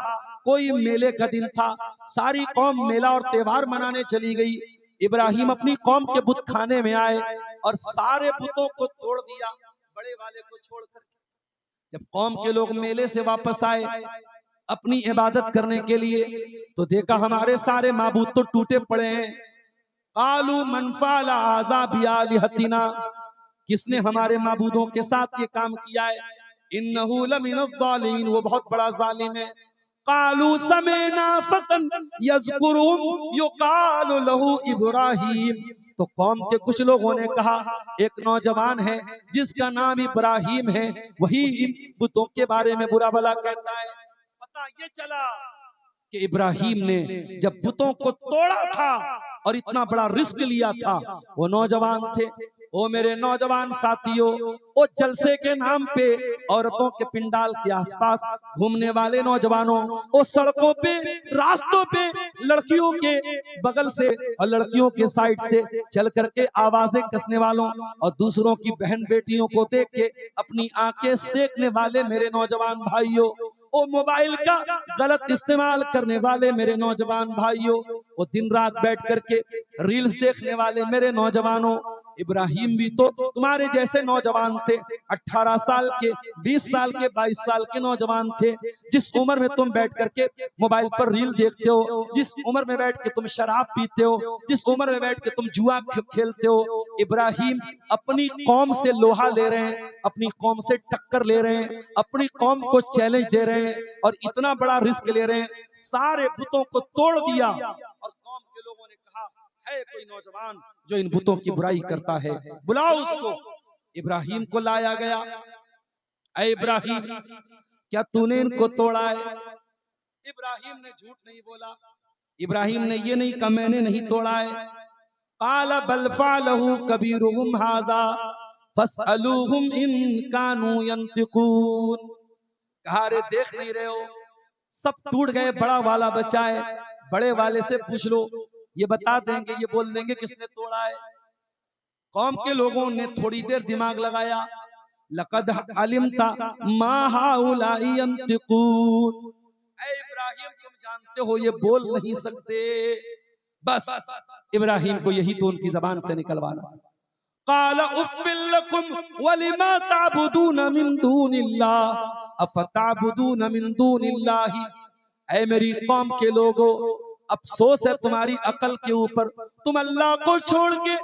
कोई मेले का दिन था, सारी कौम मेला और त्योहार मनाने चली गई। इब्राहिम अपनी कौम के बुत खाने में आए और सारे बुतों को तोड़ दिया, बड़े वाले को छोड़कर। जब कौम के लोग मेले से वापस आए अपनी इबादत करने के लिए, तो देखा हमारे सारे माबूद तो टूटे पड़े हैं। कालू मन फ़अल हाज़ा बिआलिहतिना, किसने हमारे माबूदों के साथ ये काम किया है? इन्नहु लमिनज़्ज़ालिमीन, वो बहुत बड़ा जालिम है। कालू समेना फतन यज़कुरुहुम युक़ालु लहू इब्राहीम, तो कौम के कुछ लोगों ने कहा एक नौजवान है जिसका नाम इब्राहिम है, वही इन बुतों के बारे में बुरा भला कहता है। पता ये चला कि इब्राहिम ने जब बुतों को तोड़ा था और इतना बड़ा रिस्क लिया था, वो नौजवान थे। ओ मेरे नौजवान साथियों, ओ जलसे के नाम पे औरतों के पिंडाल के आसपास घूमने वाले नौजवानों, ओ सड़कों पे रास्तों पे लड़कियों के बगल से और लड़कियों के साइड से चल करके आवाजें कसने वालों और दूसरों की बहन बेटियों को देख के अपनी आंखें सेकने वाले मेरे नौजवान भाइयों, ओ मोबाइल का गलत इस्तेमाल करने वाले मेरे नौजवान भाइयों, वो दिन रात बैठ करके रील्स देखने वाले मेरे नौजवानों, इब्राहिम भी तो तुम्हारे जैसे नौजवान थे। 18 साल के, 20 साल के, 22 साल के नौजवान थे। जिस उम्र में तुम बैठ करके मोबाइल पर रील देखते हो, जिस उम्र में बैठ के तुम शराब पीते हो, जिस उम्र में बैठ के तुम जुआ खेलते हो, इब्राहिम अपनी कौम से लोहा ले रहे हैं, अपनी कौम से टक्कर ले रहे हैं, अपनी कौम को चैलेंज दे रहे हैं और इतना बड़ा रिस्क ले रहे हैं। सारे बुतों को तोड़ दिया और कौम के लोगों ने कहा है कोई नौजवान जो इन बुतों की बुराई करता है, बुलाओ उसको। इब्राहिम को लाया गया। ऐ इब्राहिम, क्या तूने इनको तोड़ा है? इब्राहिम ने झूठ नहीं बोला। इब्राहिम ने ये नहीं कहा मैंने नहीं तोड़ा है। काला बल फालहू कबीरुहुम हाजा फसअलूहुम इन कानू यंतिकून। कहा रे देख नहीं रहे हो, सब टूट गए, बड़ा वाला बचा है, बड़े वाले से पूछ लो, ये बता देंगे, ये बोल देंगे किसने तोड़ा है। कौम के लोगों ने थोड़ी देर दिमाग लगाया। लक़द अलिमता मा हाउलाई यंतिकून। ऐ इब्राहिम, तुम जानते हो ये बोल नहीं सकते। बस इब्राहिम को यही तो उनकी जबान से निकलवाना। क़ाल उफ़्फ़िल लकुम वलिमा ताबुदून मिन दूनिल्लाह अफ़ताबुदून मिन दूनिल्लाहि। ऐ मेरी कौम के लोगों, अफसोस है तुम्हारी अकल के ऊपर, तुम अल्लाह को छोड़ के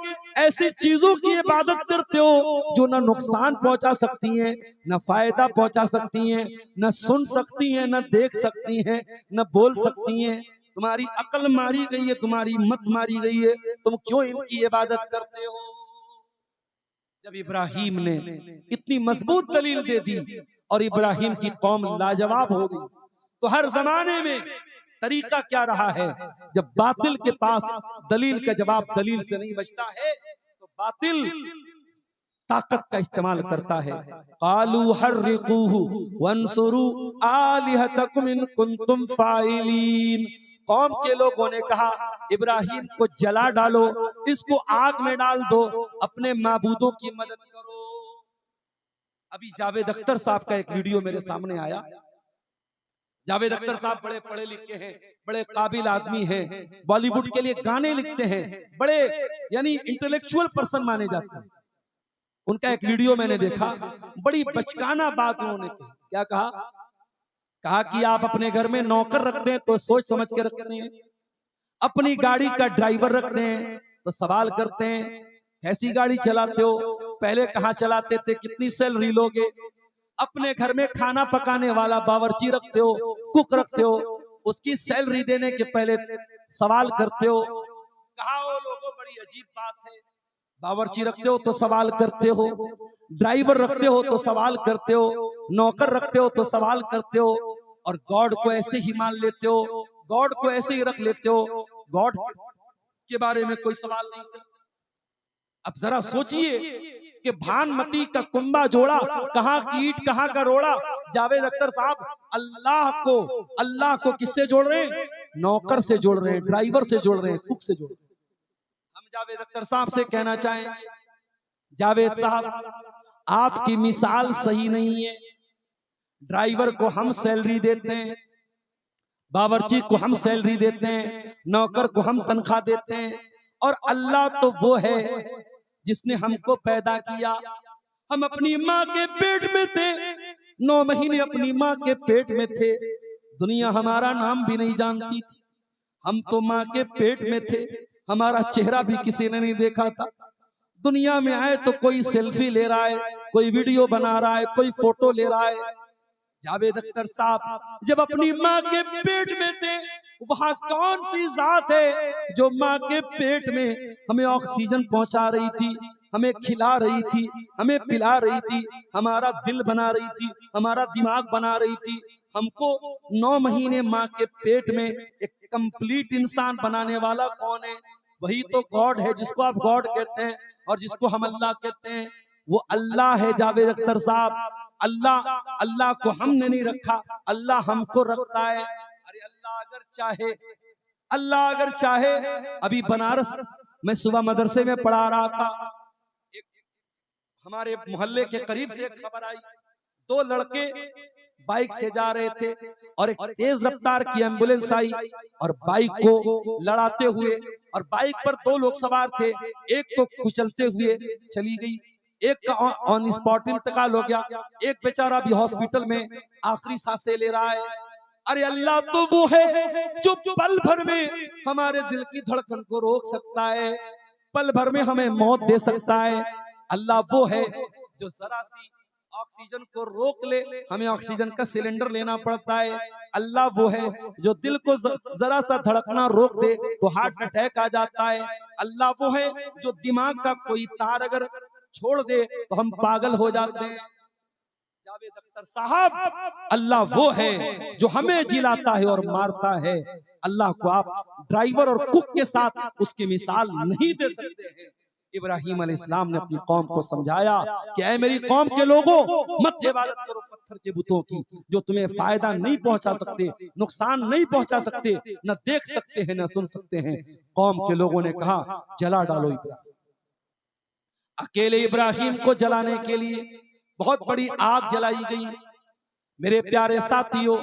ऐसी चीजों की इबादत करते हो जो न नुकसान पहुंचा सकती हैं, न फायदा पहुंचा सकती हैं, न सुन सकती हैं, न देख सकती हैं, न बोल सकती हैं। तुम्हारी अकल मारी गई है, तुम्हारी मत मारी गई है, तुम क्यों इनकी इबादत करते हो? जब इब्राहिम ने इतनी मजबूत दलील दे दी और इब्राहिम की कौम लाजवाब हो गई, तो हर जमाने में तरीका क्या रहा है, जब बातिल के पास दलील का जवाब दलील से नहीं बचता है तो बातिल ताकत का इस्तेमाल करता है। कालू हर्रिकूहु वंसुरू आलिहतकुम इन कुंतुम फाइलीन। कौम के लोगों ने कहा इब्राहिम को जला डालो, इसको आग में डाल दो, अपने माबूदों की मदद करो। अभी जावेद अख्तर साहब का एक वीडियो मेरे सामने आया। जावेद अख्तर साहब बड़े पढ़े लिखे हैं, बड़े काबिल आदमी हैं, बॉलीवुड के लिए गाने लिखते हैं, बड़े यानी इंटेलेक्चुअल पर्सन माने जाते हैं। उनका एक वीडियो मैंने देखा, बड़ी बचकाना बात उन्होंने कही। क्या कहा? कहा कि आप अपने घर में नौकर रखते हैं तो सोच समझ के रखते हैं, अपनी गाड़ी का ड्राइवर रखते हैं तो सवाल करते हैं कैसी गाड़ी चलाते हो, पहले कहाँ चलाते थे, कितनी सैलरी लोगे। अपने घर में खाना पकाने वाला बावर्ची रखते हो, कुक रखते हो, उसकी सैलरी देने के पहले सवाल करते हो। कहा वो लोगों बड़ी अजीब बात है, बावर्ची रखते हो तो सवाल करते हो, ड्राइवर रखते हो तो सवाल करते हो, नौकर रखते हो तो सवाल करते हो, और गॉड को ऐसे ही मान लेते हो, गॉड को ऐसे ही रख लेते हो, गॉड के बारे में कोई सवाल नहीं करते। अब जरा सोचिए कि भानमती का कुंबा जोड़ा, कहां की ईट कहां का रोड़ा। जावेद अख्तर साहब अल्लाह को किससे जोड़ रहे हैं? नौकर से जोड़ रहे हैं, ड्राइवर से जोड़ रहे हैं, कुक से जोड़ रहे हैं। हम जावेद अख्तर साहब से कहना चाहेंगे, जावेद साहब आपकी मिसाल सही नहीं है। ड्राइवर को हम सैलरी देते हैं, बावर्ची को हम सैलरी देते हैं, नौकर को हम तनख्वाह देते हैं, और अल्लाह तो वो है जिसने हमको पैदा किया। हम अपनी माँ के पेट में थे, 9 महीने अपनी माँ के पेट में थे, दुनिया हमारा नाम भी नहीं जानती थी। हम तो माँ के पेट में थे, हमारा चेहरा भी किसी ने नहीं देखा था। दुनिया में आए तो कोई सेल्फी ले रहा है, कोई वीडियो बना रहा है, कोई फोटो ले रहा है। जावेद अख्तर साहब जब अपनी माँ के पेट में थे, वहां कौन सी जात है जो माँ के पेट में हमें ऑक्सीजन पहुंचा रही थी, हमें खिला रही थी, हमें पिला रही थी, हमारा दिल बना रही थी, हमारा दिमाग बना रही थी। हमको 9 महीने माँ के पेट में एक कंप्लीट इंसान बनाने वाला कौन है? वही तो गॉड है, जिसको आप गॉड कहते हैं और जिसको हम अल्लाह कहते हैं। वो अल्लाह है जावेद अख्तर साहब। अल्लाह अल्लाह को हमने नहीं रखा, अल्लाह हमको रखता है। अरे अल्लाह अगर चाहे, अभी बनारस मैं सुबह मदरसे में पढ़ा रहा था, एक हमारे मोहल्ले के करीब से एक खबर आई, 2 लड़के बाइक से जा रहे थे और एक तेज रफ्तार की एम्बुलेंस आई और बाइक को लड़ाते हुए, और बाइक पर 2 लोग सवार थे, एक तो कुचलते हुए चली गई, एक का ऑन स्पॉट इंतकाल हो गया, एक बेचारा भी हॉस्पिटल में आखिरी सांसें ले रहा है। अरे अल्लाह तो वो है जो पल भर में हमारे दिल की धड़कन को रोक सकता है, पल भर में हमें मौत दे सकता है। अल्लाह वो है जो जरा सी ऑक्सीजन को रोक ले, हमें ऑक्सीजन का सिलेंडर लेना पड़ता है। अल्लाह वो है जो दिल को जरा सा धड़कना रोक दे तो हार्ट अटैक आ जाता है। अल्लाह वो है जो दिमाग का कोई तार अगर छोड़ दे तो हम पागल हो जाते हैं। जावेद अख्तर साहब, अल्लाह वो है जो हमें जिलाता है और मारता है। अल्लाह को आप ड्राइवर और कुक के साथ उसकी मिसाल नहीं दे सकते हैं। इब्राहिम अलैहिस्सलाम ने अपनी कौम को समझाया कि ऐ मेरी कौम के लोगों, मत इबादत करो पत्थर के बुतों की, जो तुम्हें फायदा नहीं पहुंचा सकते, नुकसान नहीं पहुंचा सकते, न देख सकते हैं न सुन सकते हैं। कौम के लोगों ने कहा जला डालो इब्राहिम। अकेले इब्राहिम को जलाने के लिए बहुत बड़ी आग जलाई गई। मेरे प्यारे साथियों,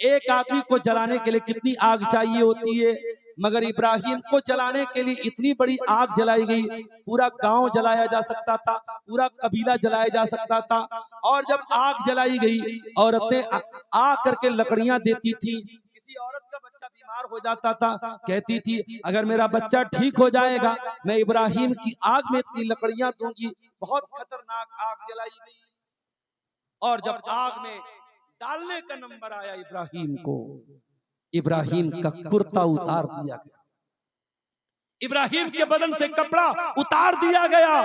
एक आदमी को जलाने के लिए कितनी आग चाहिए होती है, मगर इब्राहिम को जलाने के लिए इतनी बड़ी आग जलाई गई, पूरा गांव जलाया जा सकता था, पूरा कबीला जलाया जा सकता था। और जब आग जलाई गई, औरतें आ करके लकड़ियां देती थी। किसी औरत का बच्चा बीमार हो जाता था, कहती थी अगर मेरा बच्चा ठीक हो जाएगा मैं इब्राहिम की आग में इतनी लकड़ियां दूंगी। बहुत खतरनाक आग जलाई गई। और जब आग में डालने का नंबर आया इब्राहिम को, इब्राहिम का कुर्ता उतार दिया गया, इब्राहिम के बदन से कपड़ा उतार दिया गया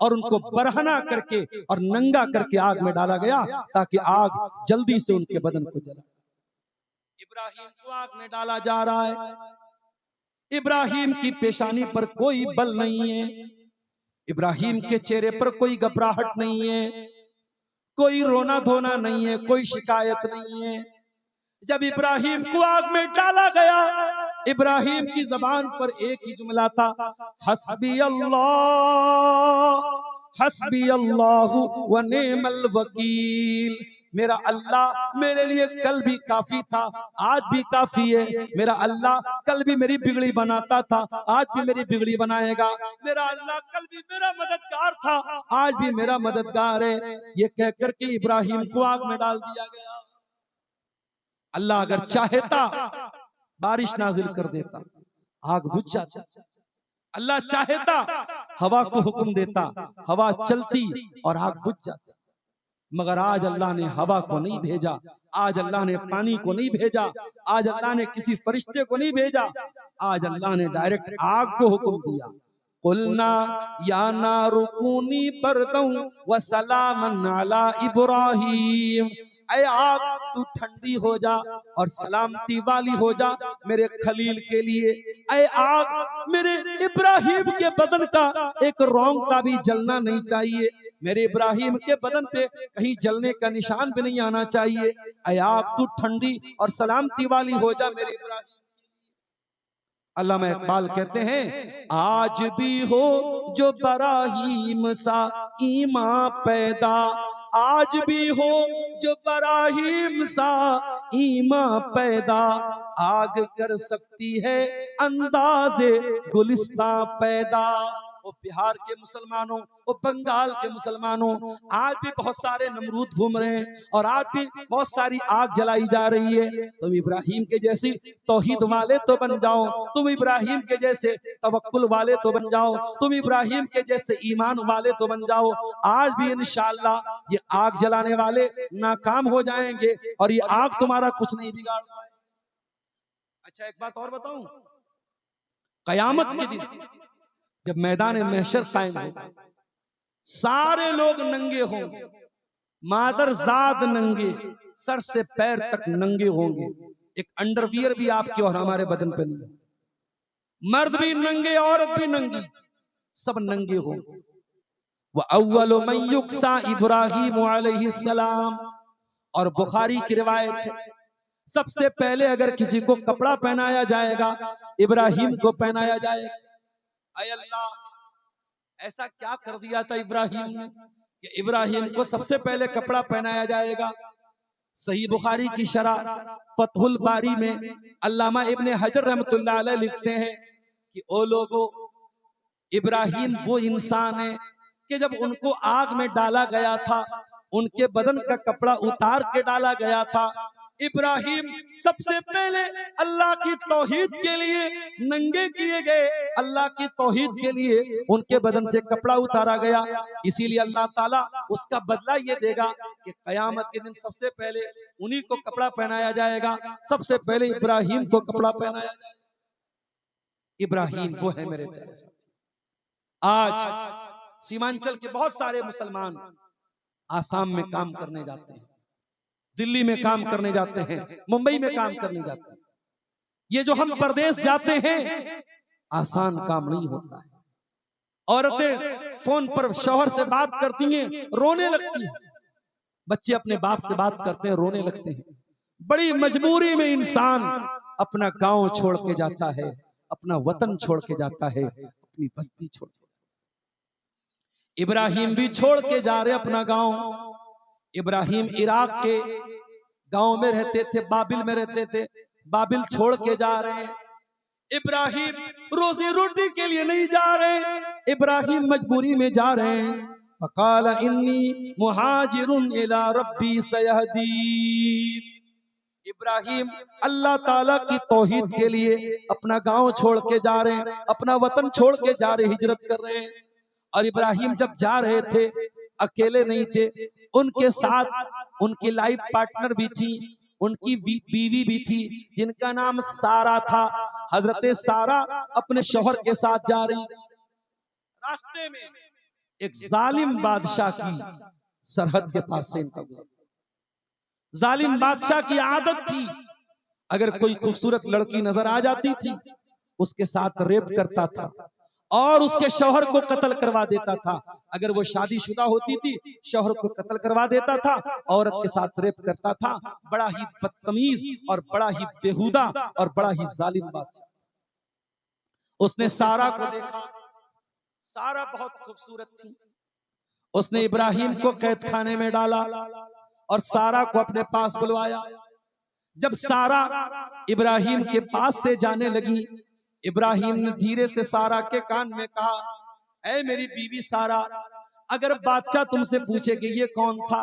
और उनको बरहना करके और नंगा करके आग में डाला गया ताकि आग जल्दी से उनके बदन को जला। इब्राहिम को आग में डाला जा रहा है। इब्राहिम की पेशानी पर कोई बल नहीं है, इब्राहिम के चेहरे पर कोई घबराहट नहीं है, कोई रोना धोना नहीं है, कोई शिकायत नहीं है। जब इब्राहिम को आग में डाला गया, इब्राहिम की जबान पर एक ही जुमला था, हस्बी अल्लाहु व निअमल वकील। मेरा अल्लाह मेरे लिए कल भी काफी था, आज भी काफी है। मेरा अल्लाह कल भी मेरी बिगड़ी बनाता था, आज भी मेरी बिगड़ी बनाएगा। मेरा अल्लाह कल भी मेरा मददगार था, आज भी मेरा मददगार है। ये कहकर के इब्राहिम को आग में डाल दिया गया। अल्लाह अगर चाहता बारिश नाजिल कर देता, आग बुझ जाती। अल्लाह चाहता हवा को हुक्म देता, हवा चलती और आग बुझ जाती। मगर आज अल्लाह ने हवा को नहीं भेजा, आज अल्लाह ने पानी को नहीं भेजा, आज अल्लाह ने किसी फरिश्ते को नहीं भेजा, आज अल्लाह ने डायरेक्ट आग को हुक्म दिया। कुलना या नारु कूनी बरदं व सलामन अला इब्राहिम। ऐ आग तू ठंडी हो जा और सलामती वाली हो जा मेरे खलील के लिए। ऐ आग मेरे इब्राहिम के बदन का एक रोंगटा भी जलना नहीं चाहिए, मेरे इब्राहिम के बदन पे कहीं जलने का निशान भी नहीं आना चाहिए। ऐ आग तू ठंडी और सलामती वाली हो जा मेरे इब्राहिम। अल्लामा इकबाल कहते हैं, आज भी हो जो बराहीम सा ईमान पैदा, आज भी हो जो बराहीम सा ईमान पैदा, आग कर सकती है अंदाजे गुलिस्तां पैदा। वो बिहार के मुसलमानों, वो बंगाल के मुसलमानों, आज भी बहुत सारे नमरूद घूम रहे हैं और आज भी बहुत सारी आग जलाई जा रही है। तुम इब्राहिम के जैसी तौहीद वाले तो बन जाओ, तुम इब्राहिम के जैसे तवक्कुल वाले तो बन जाओ, तुम इब्राहिम के जैसे ईमान वाले तो बन जाओ। आज भी इंशाअल्लाह ये आग जलाने वाले नाकाम हो जाएंगे और ये आग तुम्हारा कुछ नहीं बिगाड़ पाए। अच्छा एक बात और बताऊं, कयामत के दिन जब मैदान महशर कायम होगा, सारे लोग नंगे होंगे, मादरजाद नंगे, सर से पैर तक नंगे होंगे, एक अंडरवियर भी आपके और हमारे बदन पर नहीं, मर्द भी नंगे औरत भी नंगी, सब नंगे होंगे। वह अव्वलु मन युक्सा इब्राहीम अलैहिस्सलाम, और बुखारी की रिवायत है सबसे पहले अगर किसी को कपड़ा पहनाया जाएगा इब्राहिम को पहनाया जाएगा। अय अल्लाह, ऐसा क्या कर दिया था इब्राहिम ने कि इब्राहिम को सबसे पहले कपड़ा पहनाया जाएगा। सही बुखारी की शरह फतहुल बारी में अल्लामा इब्ने हजर रहमतुल्लाह अलैह लिखते हैं कि ओ लोगों, इब्राहिम वो इंसान है कि जब उनको आग में डाला गया था, उनके बदन का कपड़ा उतार के डाला गया था, इब्राहिम सबसे पहले अल्लाह की तौहीद के लिए नंगे किए गए, अल्लाह की तौहीद के लिए उनके बदन से कपड़ा उतारा गया। इसीलिए अल्लाह ताला उसका बदला ये देगा कि कयामत के दिन सबसे पहले उन्हीं को कपड़ा पहनाया जाएगा। सबसे पहले इब्राहिम को कपड़ा पहनाया जाएगा। इब्राहिम वो है मेरे प्यारे साथी। आज सीमांचल के बहुत सारे मुसलमान आसाम में काम करने जाते हैं, दिल्ली में काम करने जाते हैं, मुंबई में काम करने जाते हैं। ये जो हम प्रदेश जाते हैं आसान काम नहीं होता है। औरतें फोन पर शौहर से बात करती हैं, रोने लगती हैं। बच्चे अपने बाप से बात करते हैं, रोने लगते हैं। बड़ी मजबूरी में इंसान अपना गांव छोड़ के जाता है, अपना वतन छोड़ के जाता है, अपनी बस्ती छोड़ के। इब्राहिम भी छोड़ के जा रहे अपना गांव। इब्राहिम इराक के गांव में रहते थे, बाबिल में रहते थे, बाबिल छोड़ के जा रहे हैं। इब्राहिम रोजी रोटी के लिए नहीं जा रहे, इब्राहिम मजबूरी में जा रहे हैं। फकाल इन्नी मुहाजिरुन इला रब्बी सयहदीन। इब्राहिम अल्लाह ताला की तौहीद के लिए अपना गांव छोड़ के जा रहे हैं, अपना वतन छोड़ के जा रहे, हिजरत कर रहे हैं। और इब्राहिम जब जा रहे थे अकेले नहीं थे, उनके साथ उनकी लाइफ पार्टनर भी थी, उनकी बीवी भी थी जिनका नाम सारा था। हजरत सारा अपने शौहर के साथ जा रही थी। रास्ते में एक जालिम बादशाह की सरहद के पास से इनका गुजर। जालिम बादशाह की आदत थी, अगर कोई खूबसूरत लड़की नजर आ जाती थी उसके साथ रेप करता था और उसके शौहर को कत्ल करवा देता था। अगर वो शादीशुदा होती थी शौहर को कत्ल करवा देता था, औरत के साथ रेप करता था। बड़ा ही बदतमीज और बड़ा ही बेहुदा और बड़ा ही जालिम बादशाह। उसने सारा को देखा, सारा बहुत खूबसूरत थी। उसने इब्राहिम को कैद खाने में डाला और सारा को अपने पास बुलवाया। जब सारा इब्राहिम के पास से जाने लगी, इब्राहिम ने धीरे से सारा के कान में कहा, ऐ मेरी बीवी सारा, अगर बादशाह तुमसे पूछे कि ये कौन था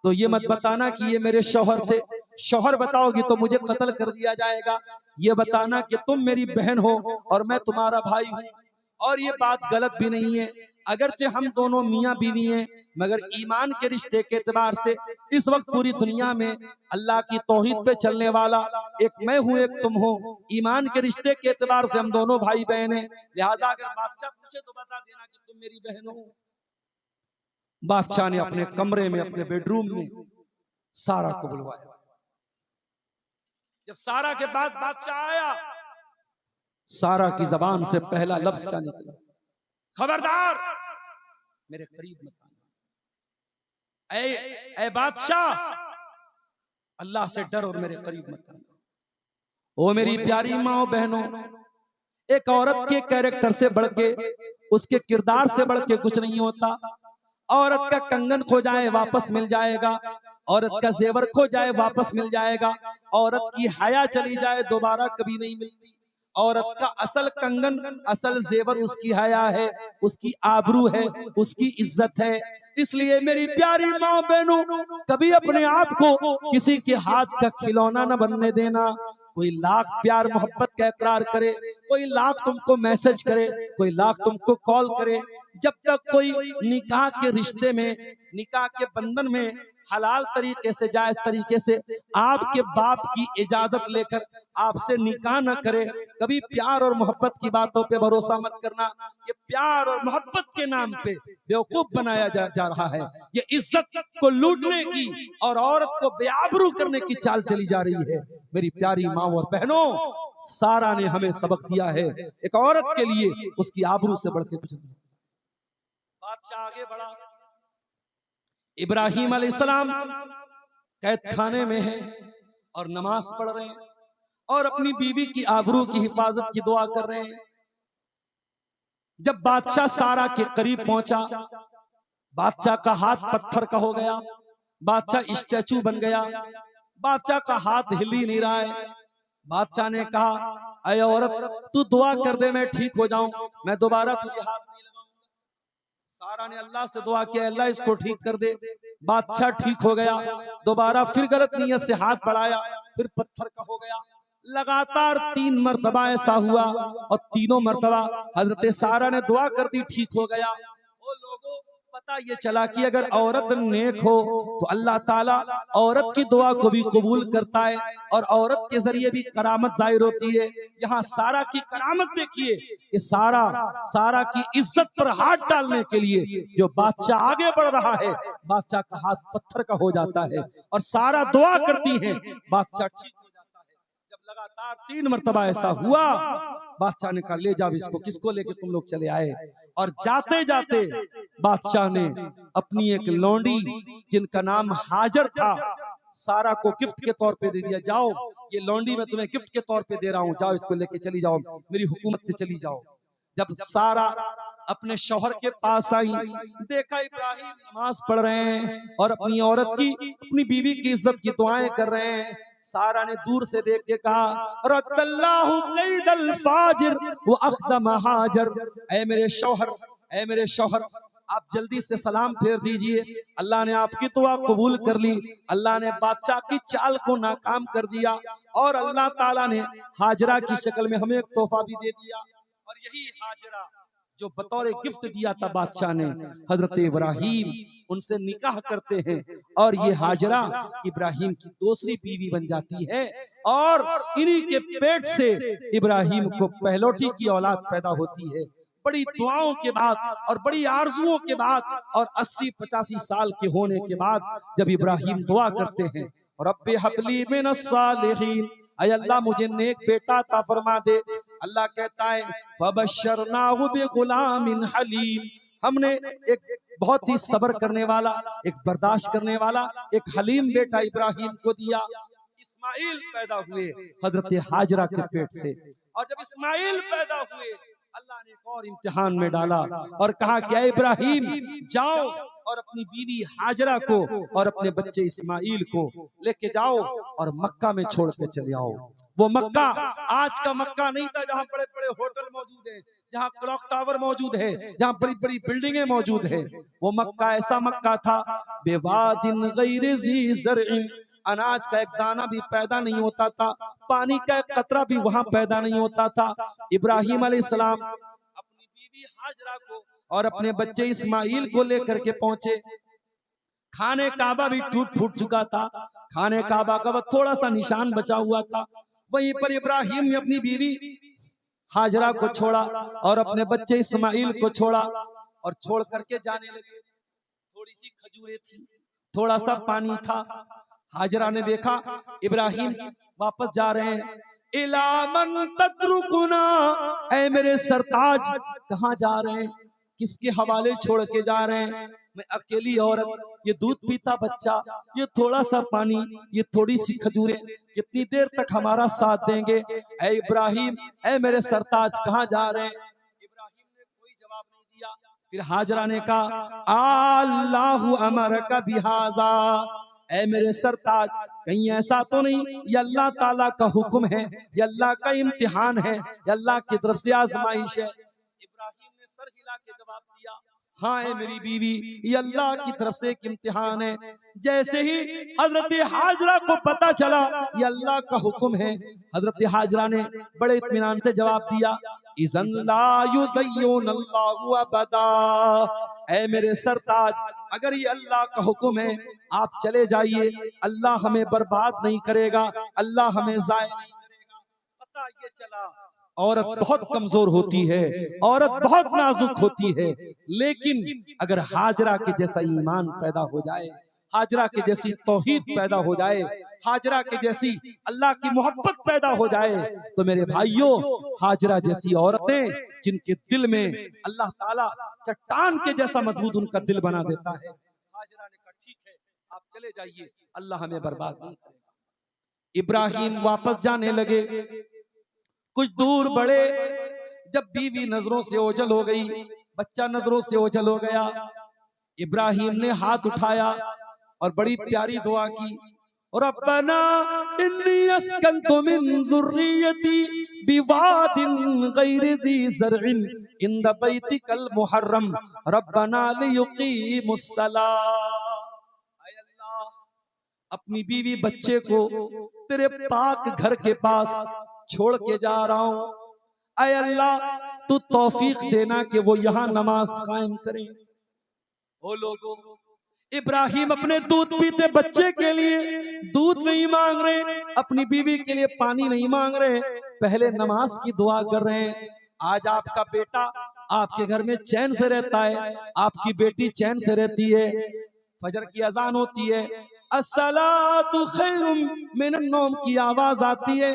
तो ये मत बताना कि ये मेरे शौहर थे। शौहर बताओगी तो मुझे कत्ल कर दिया जाएगा। ये बताना कि तुम मेरी बहन हो और मैं तुम्हारा भाई हूं। और ये बात गलत भी नहीं है, अगरचे हम दोनों मियां बीवी हैं, मगर ईमान के रिश्ते के एतबार से इस वक्त पूरी दुनिया में अल्लाह की तौहीद पे चलने वाला एक मैं हूं, एक तुम हो। ईमान के रिश्ते के एतबार से हम दोनों भाई बहन हैं। लिहाजा अगर बादशाह पूछे तो बता देना कि तुम मेरी बहन हो। बादशाह ने अपने कमरे में, अपने बेडरूम में सारा को बुलवाया। जब सारा के बाद बादशाह आया, सारा की जबान से पहला लफ्ज क्या निकला? खबरदार मेरे करीब मत आना। ऐ बादशाह, अल्लाह से डर और मेरे करीब मत आना। ओ मेरी प्यारी माओ बहनों, एक औरत के कैरेक्टर से बढ़ के, उसके किरदार से बढ़ के कुछ नहीं होता। औरत का कंगन खो जाए वापस मिल जाएगा, औरत का जेवर खो जाए वापस मिल जाएगा, औरत की हया चली जाए दोबारा कभी नहीं मिलती। औरत का असल कंगन, असल जेवर उसकी हया है, उसकी आबरू है, उसकी इज्जत है। इसलिए मेरी प्यारी माँ बहनों, कभी अपने आप को किसी के हाथ का खिलौना न बनने देना। कोई लाख प्यार मोहब्बत का इकरार करे, कोई लाख तुमको मैसेज करे, कोई लाख तुमको कॉल करे, जब तक कोई निकाह के रिश्ते में, निकाह के बंधन में हलाल तरीके से, जायज तरीके से आपके बाप की इजाजत लेकर आपसे निकाह न करे, कभी प्यार और मोहब्बत की बातों पे भरोसा मत करना। ये प्यार और मोहब्बत के नाम पे बेवकूफ बनाया जा रहा है। ये इज्जत को लूटने की और औरत को बेआबरू करने की चाल चली जा रही है। मेरी प्यारी माँ और बहनों, सारा ने हमें सबक दिया है, एक औरत के लिए उसकी आबरू से बढ़ के कुछ नहीं। बादशाह आगे बढ़ा। इब्राहिम अलैहिस्सलाम कैद खाने में है और नमाज पढ़ रहे हैं और अपनी बीवी की आबरू की हिफाजत की दुआ कर रहे हैं। जब बादशाह सारा के करीब पहुंचा, बादशाह का हाथ पत्थर का हो गया, बादशाह स्टैचू बन गया, बादशाह का हाथ हिल ही नहीं रहा है। बादशाह ने कहा, अरे औरत, तू दुआ कर दे, मैं ठीक हो जाऊं, मैं दोबारा तुझे हाथ नहीं लगाऊंगा। सारा ने अल्लाह से दुआ किया, अल्लाह इसको ठीक कर दे। बादशाह ठीक हो गया, दोबारा फिर गलत नीयत से हाथ बढ़ाया, फिर पत्थर का हो गया। लगातार 3 मरतबा ऐसा हुआ और तीनों मरतबा हजरत सारा ने दुआ कर दी, ठीक हो गया। ओ लोगों, पता ये चला कि अगर औरत नेक हो तो अल्लाह ताला औरत की दुआ को भी कबूल करता है और औरत के जरिए भी करामत जाहिर होती है। यहाँ सारा की करामत देखिए कि सारा की इज्जत पर हाथ डालने के लिए जो बादशाह आगे बढ़ रहा है, बादशाह का हाथ पत्थर का हो जाता है और सारा दुआ करती है, बादशाह ठीक हो जाता है। जब लगातार 3 मरतबा ऐसा हुआ, बादशाह ने कहा, ले जाओ इसको, किसको लेके तुम लोग चले आए? और जाते जाते बादशाह ने अपनी एक लौंडी जिनका नाम हाजर था, सारा को गिफ्ट के तौर पे दे दिया। जाओ, ये लौंडी मैं तुम्हें गिफ्ट के तौर पे दे रहा हूँ, जाओ इसको लेके चली जाओ, मेरी हुकूमत से चली जाओ। जब सारा अपने शौहर के पास आई, देखा इब्राहिम नमाज पढ़ रहे हैं और अपनी औरत की, अपनी बीवी की इज्जत की दुआएं कर रहे हैं। सारा ने दूर से देख के कहा, रद्दल्लाहु कैदल फाजिर व अखदम हाजर, ऐ मेरे शौहर, ऐ मेरे शौहर, आप जल्दी से सलाम फेर दीजिए, अल्लाह ने आपकी दुआ कबूल कर ली। अल्लाह ने बादशाह की चाल को नाकाम कर दिया और अल्लाह ताला ने हाजरा की शक्ल में हमें एक तोहफा भी दे दिया। और यही हाजरा जो बतौर गिफ्ट दिया था बादशाह ने, हजरत इब्राहिम उनसे निकाह करते हैं और ये हाजरा इब्राहिम की दूसरी बीवी बन जाती है और इन्हीं के पेट से इब्राहिम को पहलौठी की औलाद पैदा होती है। बड़ी दुआओं के बाद और बड़ी आरजुओं के बाद और 80-85 साल के होने के बाद जब इब्राहिम दुआ करते हैं, रब्बे हबली मिनस सालिहीन, ऐ अल्लाह मुझे नेक बेटा अता फरमा दे। अल्लाह कहता है, फबश्शरनाहु बिगुलामिन हलीम, हमने एक बहुत ही सब्र करने वाला, एक बर्दाश्त करने वाला, एक हलीम बेटा इब्राहिम को दिया। इस्माइल पैदा हुए हजरत हाजरा के पेट से, और जब इस्माइल पैदा हुए, अल्लाह ने एक और इम्तिहान में डाला और कहा कि ऐ इब्राहिम, जाओ और अपनी बीवी हाजरा को और अपने बच्चे इस्माइल को लेके जाओ और मक्का में छोड़ के चले आओ। वो मक्का आज का मक्का नहीं था जहाँ बड़े बड़े होटल मौजूद है, जहाँ क्लॉक टावर मौजूद है, जहाँ बड़ी बड़ी बिल्डिंगें मौजूद है। वो मक्का ऐसा मक्का था, बेवादिन गैर ज़ी ज़रइन, अनाज का एक दाना भी पैदा नहीं होता था, पानी का एक कतरा भी वहां पैदा नहीं होता था। इब्राहिम अलैहिस्सलाम अपनी बीवी हाजरा को और अपने बच्चे इस्माइल को लेकर के पहुंचे। खाने काबा भी टूट फूट चुका था, खाने काबा का थोड़ा सा निशान बचा हुआ था। वहीं पर इब्राहिम ने अपनी बीवी हाजरा को छोड़ा और अपने बच्चे इस्माइल को छोड़ा और छोड़ करके जाने लगे। थोड़ी सी खजूरें थी, थोड़ा सा पानी था। हाजरा ने देखा इब्राहिम वापस जा रहे हैं, इला मन तत्रुकुना, ऐ मेरे सरताज कहाँ जा रहे हैं, किसके हवाले छोड़ के जा रहे हैं? मैं अकेली औरत, ये दूध पीता बच्चा, ये थोड़ा सा पानी, ये थोड़ी सी खजूरें, कितनी देर तक हमारा साथ देंगे? ऐ इब्राहिम, ऐ मेरे सरताज कहाँ जा रहे हैं? इब्राहिम ने कोई जवाब नहीं दिया। फिर हाजरा ने कहा, अल्लाहु अमरका बिहाजा, ऐ मेरे सरताज कहीं ऐसा तो नहीं ये अल्लाह ताला का हुक्म है, ये अल्लाह का इम्तिहान है, ये अल्लाह की तरफ से आजमाइश है? इब्राहिम ने सर हिला के जवाब दिया, हाँ है मेरी बीवी, ये अल्लाह की तरफ से एक इम्तिहान है। जैसे ही हजरत हाजरा को पता चला ये अल्लाह का हुक्म है, हजरत हाजरा ने बड़े इत्मीनान से जवाब दिया, इज़न ला युज़य्युनल्लाहु अबदा। ऐ मेरे सरताज, अगर ये अल्लाह का हुक्म है आप चले जाइए, अल्लाह हमें बर्बाद नहीं करेगा, अल्लाह हमें ज़ाय नहीं करेगा। पता ये चला औरत बहुत कमजोर होती है, औरत बहुत नाजुक होती है, लेकिन अगर हाजरा के जैसा ईमान पैदा हो जाए, हाजरा के जैसी तौहीद पैदा हो जाए, हाजरा के जैसी अल्लाह की मोहब्बत पैदा हो जाए, तो मेरे भाइयों, हाजरा जैसी औरतें जिनके दिल में अल्लाह ताला चट्टान के जैसा मजबूत उनका दिल बना देता है, हाजरा ने कहा ठीक है आप चले जाइए, अल्लाह हमें बर्बाद नहीं करेगा। इब्राहिम वापस जाने लगे, कुछ दूर बढ़े, जब बीवी नजरों से ओझल हो गई, बच्चा नजरों से ओझल हो गया, इब्राहिम ने हाथ उठाया और बड़ी प्यारी दुआ की, रब्बना इन्नी अस्कंतु मिन ज़ुर्रियती बिवादिन गैरि ज़ी ज़रइन इंद बैतिकल मुहर्रम रब्बना लियुकीमुस्सलाह। ऐ अल्लाह, अपनी बीवी बच्चे को तेरे पाक घर के पास छोड़ के जा रहा हूं, ऐ अल्लाह तू तौफीक देना कि वो यहां नमाज कायम करें। ओ लोगों, इब्राहिम अपने दूध पीते बच्चे के लिए दूध नहीं मांग रहे, अपनी बीवी के लिए पानी नहीं मांग रहे, पहले नमाज की दुआ कर रहे हैं। आज आपका बेटा आपके घर में चैन से रहता है, आपकी बेटी चैन से रहती है, फजर की अजान होती है, अस्सलातु खैरुम मिनन नौम की आवाज आती है,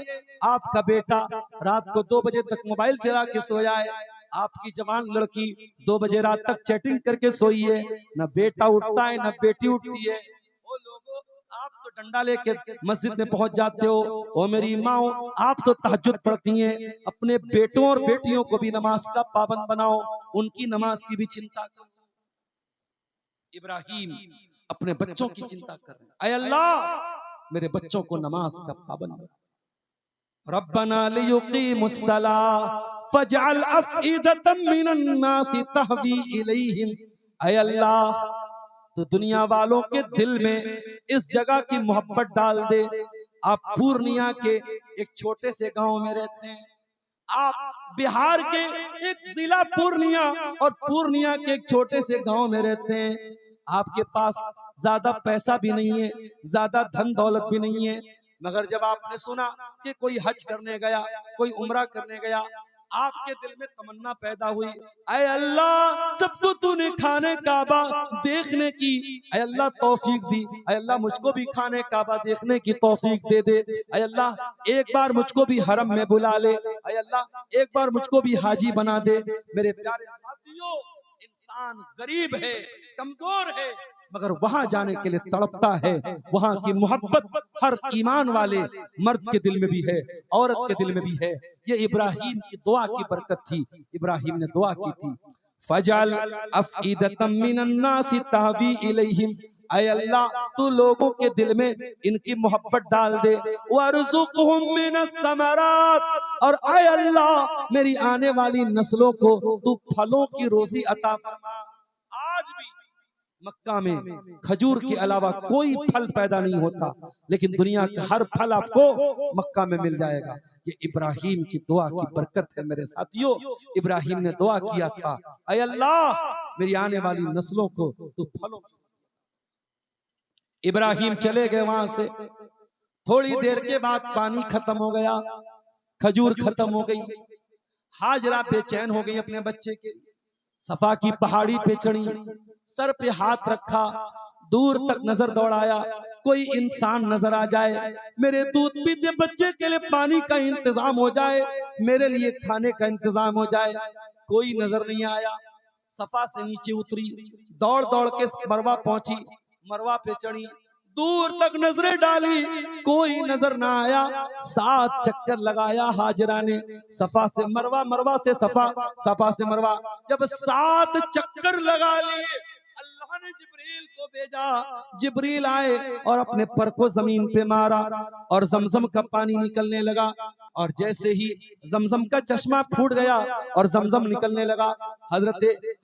आपका बेटा रात को 2 बजे तक मोबाइल चला के सोया है, आपकी जवान लड़की 2 बजे रात तक चैटिंग करके सोई है, न बेटा उठता है न बेटी उठती है। ओ लोगों, आप तो डंडा लेके मस्जिद में पहुंच जाते हो, ओ मेरी माओ आप तो तहज्जुद पढ़ती हैं, अपने बेटों और बेटियों को भी नमाज का पाबंद बनाओ, उनकी नमाज की भी चिंता करो। इब्राहिम अपने बच्चों की चिंता कर रहे हैं, ऐ अल्लाह मेरे बच्चों को नमाज का पाबंद बना, रब्बना लियुकीमुस्सलाह फजअल अफइदतम मिनन नासी तहवी इलैहिम। ऐ अल्लाह, तो दुनिया वालों के दिल में इस जगह की मोहब्बत डाल दे। आप पूर्णिया के एक छोटे से गांव में रहते हैं, आप बिहार के एक जिला पूर्णिया और पूर्णिया के एक छोटे से गांव में रहते हैं, आपके पास ज्यादा पैसा भी नहीं है, ज्यादा धन दौलत भी नहीं है, मगर जब आपने सुना कि कोई हज करने गया, कोई उम्रा करने गया, आपके दिल में तमन्ना पैदा हुई, ऐ अल्लाह सबको तूने खाने काबा देखने की ऐ अल्लाह तौफीक दी, ऐ अल्लाह मुझको भी खाने काबा देखने की तौफीक दे दे, ऐ अल्लाह एक बार मुझको भी हरम में बुला ले, ऐ अल्लाह एक बार मुझको भी हाजी बना दे। मेरे प्यारे साथियों, इंसान गरीब है, कमजोर है, मगर वहां जाने के लिए तड़पता है, वहां की मोहब्बत हर ईमान वाले मर्द के दिल में भी है, औरत के दिल में भी है। ये इब्राहिम की दुआ की बरकत थी, इब्राहिम ने दुआ की थी, फजल अफइदतम मिनन नासी तहवी इलैहिम, ऐ अल्लाह तू लोगों के दिल में इनकी मोहब्बत डाल दे, वरज़ुक़हुम मिनस समरात, और ऐ अल्लाह मेरी आने वाली नस्लों को तू फलों की रोजी अता फरमा। आज भी मक्का में खजूर के अलावा कोई फल पैदा नहीं होता, लेकिन दुनिया का हर फल आपको मक्का में मिल जाएगा। ये इब्राहिम की दुआ की बरकत है मेरे साथियों। इब्राहिम ने दुआ किया था, ऐ अल्लाह मेरी आने वाली नस्लों को तू फलों की। इब्राहिम चले गए वहां से, थोड़ी देर के बाद पानी खत्म हो गया, खजूर खत्म हो गई, हाजरा बेचैन हो गई अपने बच्चे के लिए, सफा की पहाड़ी पे चढ़ी, सर पे हाथ रखा, दूर तक नजर दौड़ाया, कोई इंसान नजर आ जाए, मेरे दूध पीते बच्चे के लिए पानी का इंतजाम हो जाए, मेरे लिए खाने का इंतजाम हो जाए। कोई नजर नहीं आया, सफा से नीचे उतरी, दौड़ दौड़ के मरवा पहुंची, मरवा पे चढ़ी, दूर तक नजरें डाली, कोई नजर ना आया, 7 चक्कर लगाया हाजरा ने, सफा से मरवा, मरवा से सफा, सफा से मरवा, जब 7 चक्कर लगा लिए, अल्लाह ने जिब्रील को भेजा, जिब्रील आए और अपने पर को जमीन पे मारा और जमजम का पानी निकलने लगा, और जैसे ही जमजम का चश्मा फूट गया और जमजम निकलने लगा, हजरत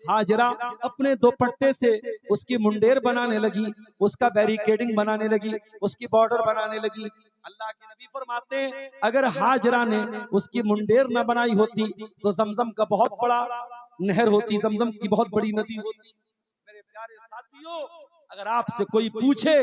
हाजरा अपने दुपट्टे से उसकी मुंडेर बनाने लगी, उसका बैरिकेडिंग बनाने लगी, उसकी बॉर्डर बनाने लगी। अल्लाह के नबी फरमाते हैं अगर हाजरा ने उसकी मुंडेर न बनाई होती तो जमजम का बहुत बड़ा नहर होती, जमजम की बहुत बड़ी नदी होती। मेरे प्यारे साथियों, अगर आपसे कोई पूछे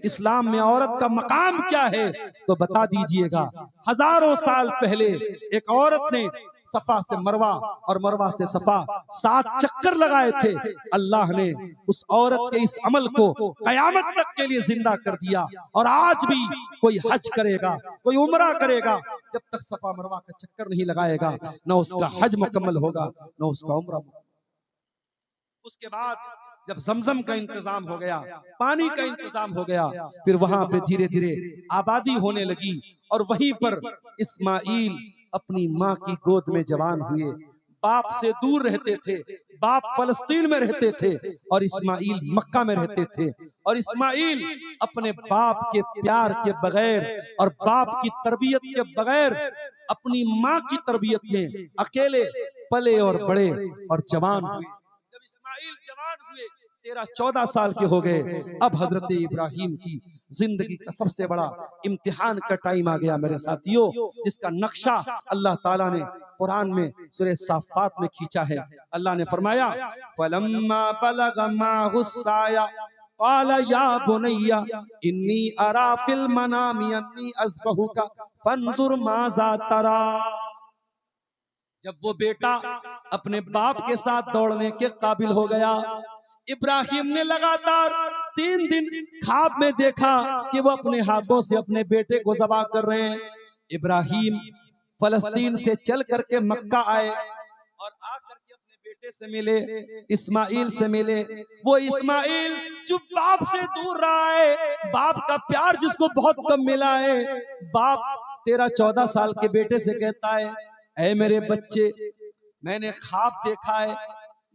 इस्लाम में औरत का मकाम क्या है तो बता दीजिएगा, हजारों साल पहले एक औरत ने सफा से मरवा और मरवा से सफा 7 चक्कर लगाए थे। अल्लाह ने उस औरत के इस अमल को कयामत तक के लिए जिंदा कर दिया। और आज भी कोई हज करेगा, कोई उम्रा करेगा, जब तक सफा मरवा का चक्कर नहीं लगाएगा न उसका हज मुकम्मल होगा न उसका उम्रा। उसके बाद जब जमजम का इंतजाम हो गया, पानी का इंतजाम हो गया, फिर वहां पे धीरे धीरे आबादी होने लगी और वहीं पर इस्माइल अपनी माँ की गोद में जवान हुए। बाप से दूर रहते थे, बाप फलस्तीन में रहते थे और इस्माइल मक्का में रहते थे। और इस्माइल अपने बाप के प्यार के बगैर और बाप की तरबियत के बगैर अपनी माँ की तरबियत में अकेले पले और बड़े और जवान हुए। इस्माइल जवान हुए, 13-14 साल के हो गए, अब हजरत इब्राहिम की जिंदगी का सबसे बड़ा इम्तिहान का टाइम आ गया मेरे साथियों, जिसका नक्शा अल्लाह ताला ने कुरान में सूरह साफात में खींचा है। अल्लाह ने फरमाया फलम्मा बलगा माहुस्साया क़ाला या बुनैया इन्नी अरा फिल मनामी अन्नी अज़बहुका फंजुर माज़ा तरा। जब वो बेटा अपने बाप के साथ दौड़ने के काबिल हो गया, इब्राहिम ने लगातार 3 दिन ख्वाब में देखा कि वो अपने हाथों से अपने बेटे को ज़बह कर रहे हैं। इब्राहिम फलस्तीन से चल करके मक्का आए और आकर के अपने बेटे से मिले, इस्माइल से मिले। वो इस्माइल जो बाप से दूर रहा है, बाप का प्यार जिसको बहुत कम मिला है, बाप 13-14 साल के बेटे से कहता है ऐ मेरे बच्चे, मैंने ख्वाब देखा है,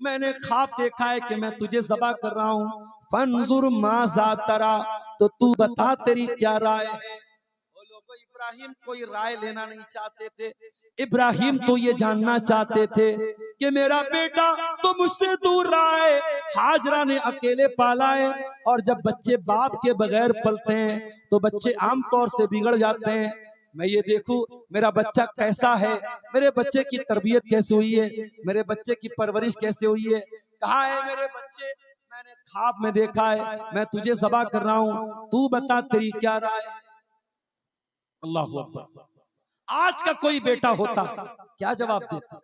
मैंने ख्वाब देखा है कि मैं तुझे ज़बह कर रहा हूँ। फंजुर माज़ा तरा, तो तू बता तेरी क्या राय है। वो लोग इब्राहिम कोई राय लेना नहीं चाहते थे, इब्राहिम तो ये जानना चाहते थे कि मेरा बेटा तो मुझसे दूर रहा है, हाजरा ने अकेले पाला है। और जब बच्चे बाप के बगैर पलते हैं तो बच्चे आमतौर से बिगड़ जाते हैं। मैं ये देखूं मेरा बच्चा कैसा है, मेरे बच्चे की तरबियत कैसे हुई है, मेरे बच्चे की परवरिश कैसे हुई है, कहाँ है मेरे बच्चे, मैंने ख्वाब में देखा है, मैं तुझे ज़बह कर रहा हूँ, तू बता तेरी क्या राय। अल्लाहू अकबर। आज का कोई बेटा होता क्या जवाब देता?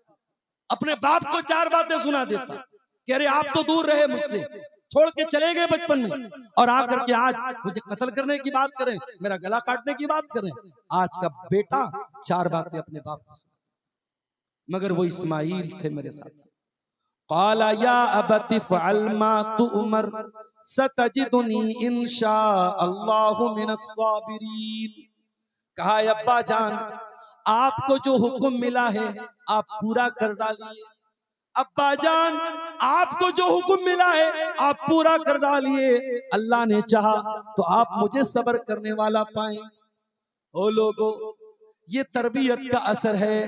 अपने बाप को 4 बातें सुना देता कि अरे आप तो दूर रहे मुझसे, छोड़ के चले गए बचपन में, और आकर के आज मुझे कत्ल करने की बात करें, मेरा गला काटने की बात करें। आज का बेटा 4 बातें अपने बाप को सुना, मगर वो इस्माइल थे मेरे साथ। क़ाला या अबति फ़अल मा तुअमर सतजिदुनी इंशाअल्लाहु मिनस साबिरीन। कहा अब्बा जान, आपको जो हुक्म मिला है आप पूरा कर डालिए। अब्बा जान, आपको जो हुक्म मिला है आप पूरा कर डालिए। अल्लाह ने चाहा तो आप मुझे सब्र करने वाला पाएं। ओ लोगों, ये तरबियत का असर है,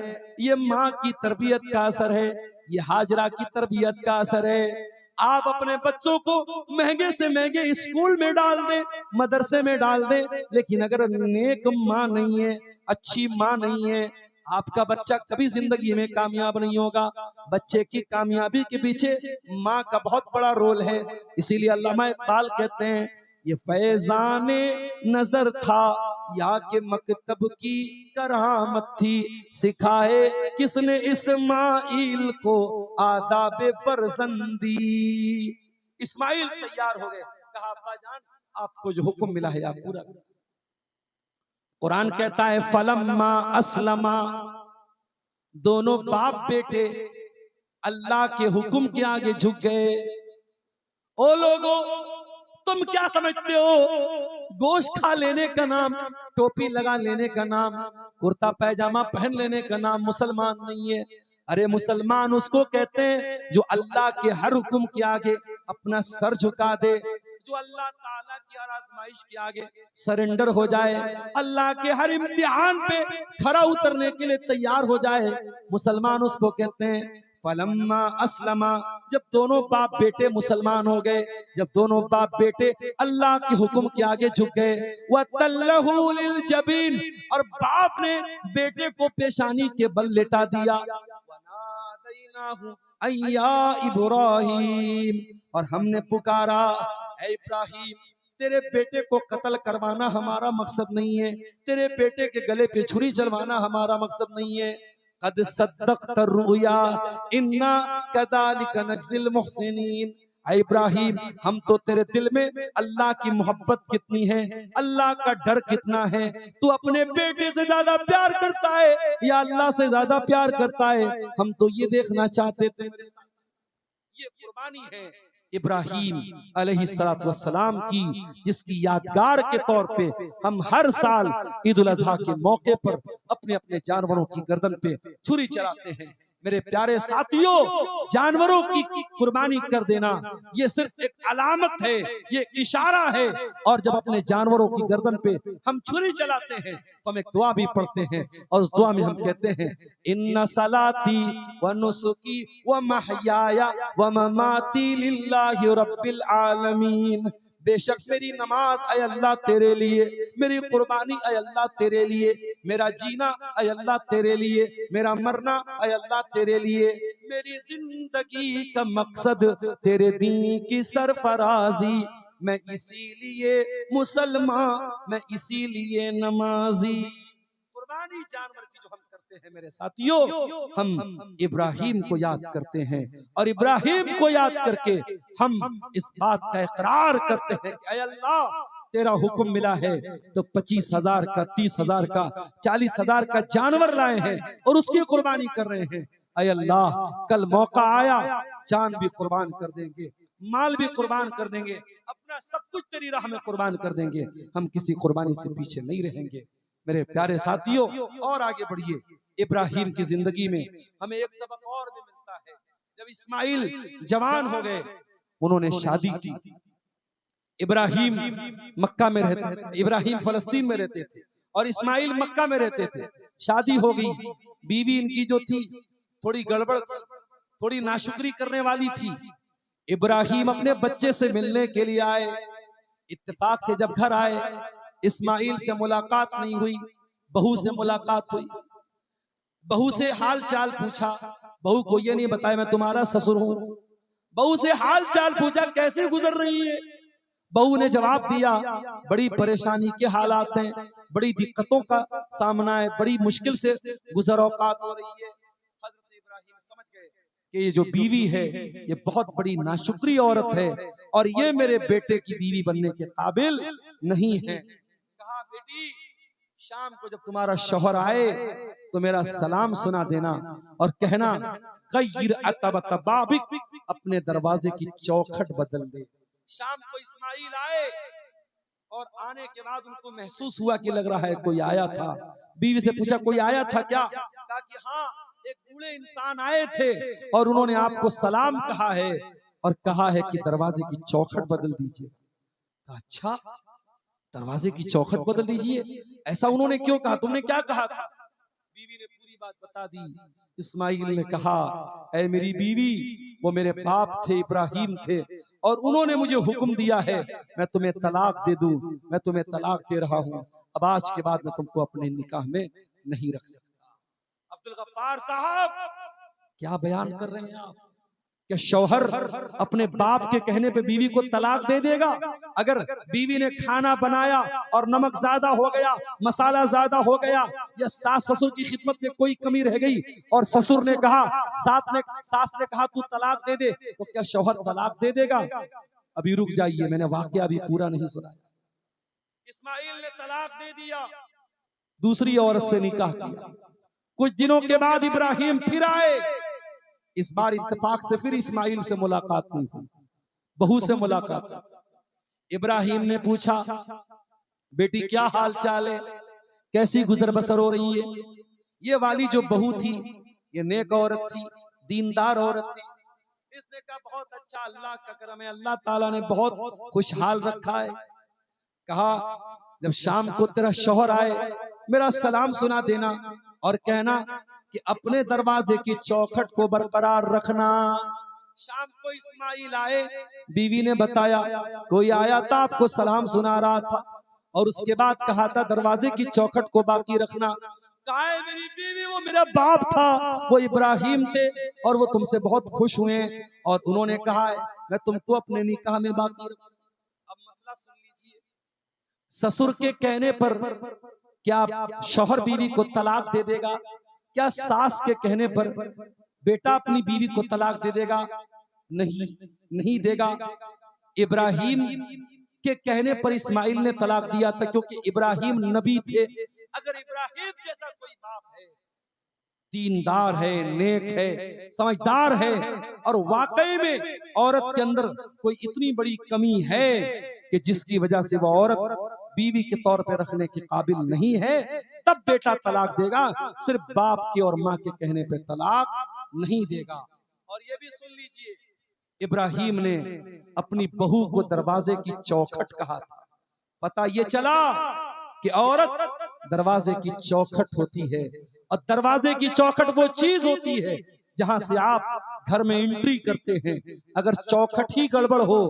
ये माँ की तरबियत का असर है, ये हाजरा की तरबियत का असर है। आप अपने बच्चों को महंगे से महंगे स्कूल में डाल दें, मदरसे में डाल दें, लेकिन अगर नेक माँ नहीं है, अच्छी माँ नहीं है, आपका बच्चा कभी जिंदगी में कामयाब नहीं होगा। बच्चे की कामयाबी के पीछे माँ का बहुत बड़ा रोल है। इसीलिए अल्लामा इकबाल कहते हैं ये फैजाने नजर था या के मकतब की करामत थी, सिखाए किसने इस्माइल को आदाबे फरजंदी। इस्माइल तैयार हो गए, कहा अब्बा जान आपको जो हुक्म मिला है आप पूरा करो। कुरान कहता है फलम्मा अस्लमा, दोनों बाप बेटे अल्लाह के हुक्म के आगे झुक गए। ओ लोगों, तुम क्या समझते हो गोश्त खा लेने का नाम, टोपी लगा लेने का नाम, कुर्ता पैजामा पहन लेने का नाम मुसलमान नहीं है। अरे मुसलमान उसको कहते हैं जो अल्लाह के हर हुक्म के आगे अपना सर झुका दे, जो अल्लाह ताला की हर आजमाइश के आगे सरेंडर हो जाए, अल्लाह के हर इम्तिहान पे खरा उतरने के लिए तैयार हो जाए, मुसलमान उसको कहते हैं। फलम्मा अस्लमा, जब दोनों बाप बेटे मुसलमान हो गए, जब दोनों बाप बेटे अल्लाह के हुक्म के आगे झुक गए, वतल्लहु लिल जबीन, और बाप ने बेटे को पेशानी के बल लेटा दिया, वनादैनाहु अय्या इब्राहीम, और हमने पुकारा, ऐ इब्राहिम, तेरे बेटे को कत्ल करवाना हमारा मकसद नहीं है, तेरे बेटे के गले पे छुरी चलवाना हमारा मकसद नहीं है। कद सद्दक़्त रुया इन्ना कज़ालिका नज़्ज़िल मुहसिनीन, ऐ इब्राहिम, हम तो तेरे दिल में अल्लाह की मोहब्बत कितनी है, अल्लाह का डर कितना है, तू अपने बेटे से ज्यादा प्यार करता है या अल्लाह से ज्यादा प्यार करता है, हम तो ये देखना चाहते थे। मेरे साथ ये कुर्बानी है इब्राहिम अलैहिस्सलातु वस्सलाम की, जिसकी यादगार के तौर पे हम हर साल ईद उल अज़हा के मौके पर अपने अपने जानवरों की गर्दन पे छुरी चलाते हैं। मेरे प्यारे साथियों, जानवरों की कुर्बानी कर देना ये सिर्फ एक अलामत है, ये इशारा है, और जब अपने जानवरों की गर्दन पे हम छुरी चलाते हैं तो हम एक दुआ भी पढ़ते हैं, और उस दुआ में हम कहते हैं, इन्ना सलाती व नुसुकी व महयाया व ममाती लिल्लाहि रब्बिल आलमीन, बेशक मेरी नमाज अय अल्लाह तेरे लिए, मेरी कुर्बानी अय अल्लाह तेरे लिए, मेरा जीना अय अल्लाह तेरे लिए, मेरा मरना अय अल्लाह तेरे लिए, मेरी जिंदगी का मकसद तेरे दीन की सरफराजी, मैं इसीलिए मुसलमान, मैं इसीलिए नमाजी। कुर्बानी जानवर की जो हम करते हैं मेरे साथियों, हम इब्राहिम को याद करते हैं, और इब्राहिम को याद करके हम इस बात का इकरार करते हैं कि ऐ अल्लाह, तेरा हुक्म मिला है तो 25,000 का, 30,000 का, 40,000 का जानवर लाए हैं और उसकी कुर्बानी कर रहे हैं। ऐ अल्लाह, कल मौका आया, जान भी कुर्बान कर देंगे, माल भी कुर्बान कर देंगे, अपना सब कुछ तेरी राह में कुर्बान कर देंगे, हम किसी कुर्बानी से पीछे नहीं रहेंगे। मेरे प्यारे साथियों, और आगे बढ़िए, इब्राहिम की जिंदगी में हमें एक सबक और भी मिलता है। जब इस्माइल जवान हो गए, उन्होंने शादी की। इब्राहिम मक्का में रहते, इब्राहिम फलस्तीन में रहते थे और इस्माइल मक्का में रहते थे। शादी हो गई, बीवी इनकी जो थी थोड़ी गड़बड़ थी, थोड़ी नाशुक्री करने वाली थी। इब्राहिम अपने बच्चे से मिलने के लिए आए, इत्तेफाक से जब घर आए, इस्माइल से मुलाकात नहीं हुई, बहू से मुलाकात हुई। बहू से हाल चाल पूछा, बहू को ये नहीं बताया मैं तुम्हारा ससुर हूं। बहू से हाल चाल पूछा, कैसे गुजर रही है। बहू ने जवाब दिया, बड़ी परेशानी के हालात हैं, बड़ी दिक्कतों का सामना है, बड़ी मुश्किल से गुजर औकात हो रही है। हजरत इब्राहिम समझ गए कि ये जो बीवी है ये बहुत बड़ी नाशुक्री औरत है और ये मेरे बेटे की बीवी बनने के काबिल नहीं है। कहा, बेटी, शाम को जब तुम्हारा शौहर आए तो मेरा सलाम सुना देना और कहना, गय्यर अतबतबाबिक, अपने दरवाजे की चौखट बदल दे। शाम को इस्माइल आए और आने के बाद उनको महसूस हुआ कि लग रहा है कोई आया था। बीवी से पूछा, कोई आया था क्या? कहा कि हाँ, एक बूढ़े इंसान आए थे और उन्होंने आपको सलाम कहा है और कहा है कि दरवाजे की चौखट बदल दीजिए। अच्छा, दरवाजे की चौखट बदल दीजिए, ऐसा उन्होंने क्यों कहा, तुमने क्या कहा था? बीवी ने पूरी बात बता दी। इस्माइल ने कहा, ऐ मेरी बीवी, वो मेरे बाप थे, इब्राहिम थे, और उन्होंने मुझे हुक्म दिया है मैं तुम्हें तलाक दे दूं, मैं तुम्हें तलाक दे रहा हूं। अब आज के बाद मैं तुमको अपने निकाह में नहीं रख सकता। अब्दुल गफ्फार साहब, क्या बयान कर रहे हैं आप? क्या शौहर अपने बाप के कहने पे बीवी को तलाक दे देगा? अगर बीवी ने खाना बनाया और नमक ज्यादा हो गया, मसाला ज्यादा हो गया, या सास ससुर की खिदमत में कोई कमी रह गई और ससुर ने कहा, सास ने कहा तू तलाक दे दे, तो क्या शौहर तलाक दे देगा? अभी रुक जाइए, मैंने वाकया अभी पूरा नहीं सुना। इस्माइल ने तलाक दे दिया, दूसरी औरत से निकाह किया। कुछ दिनों के बाद इब्राहिम फिर आए। इस बार इत्तेफाक से फिर इस्माइल से मुलाकात नहीं हुई, बहू से मुलाकात। इब्राहिम ने पूछा, बेटी क्या हाल चाल है, कैसी गुजर बसर हो रही है? ये वाली जो बहू थी ये नेक औरत थी, दीनदार औरत थी। इसने कहा, बहुत अच्छा, अल्लाह का करम है, अल्लाह ताला ने बहुत खुशहाल रखा है। कहा, जब शाम को तेरा शौहर आए मेरा सलाम सुना देना और कहना कि अपने दरवाजे की चौखट को बरकरार रखना। शाम को इस्माइल आए, बीवी ने बताया कोई आया था, आपको सलाम सुना रहा था, और उसके बाद कहा था दरवाजे की चौखट को बाकी रखना। कहा है मेरी बीवी, वो मेरा बाप था, वो इब्राहिम थे, और वो तुमसे बहुत खुश हुए, और उन्होंने कहा है मैं तुमको अपने निकाह में बाकी रखूं। अब मसला सुन लीजिए, ससुर के कहने पर क्या शौहर बीवी को तलाक दे देगा? क्या सास के कहने पर बेटा अपनी बीवी को तलाक दे देगा? नहीं, नहीं देगा। इब्राहिम के कहने पर इस्माइल ने तलाक दिया था, क्योंकि इब्राहिम नबी थे। अगर इब्राहिम जैसा कोई बाप है, दीनदार है, नेक है, समझदार है, और वाकई में औरत के अंदर कोई इतनी बड़ी कमी है कि जिसकी वजह से वो औरत बीवी के तौर पे रखने के काबिल नहीं है, तब बेटा तलाक देगा, सिर्फ बाप के और माँ के कहने पे तलाक नहीं देगा। और ये भी सुन लीजिए, इब्राहिम ने अपनी बहू को दरवाजे की चौखट कहा था। पता ये चला कि औरत दरवाजे की चौखट होती है, और दरवाजे की चौखट वो चीज होती है जहां से आप घर में एंट्री करते हैं। अगर चौखट ही गड़बड़ हो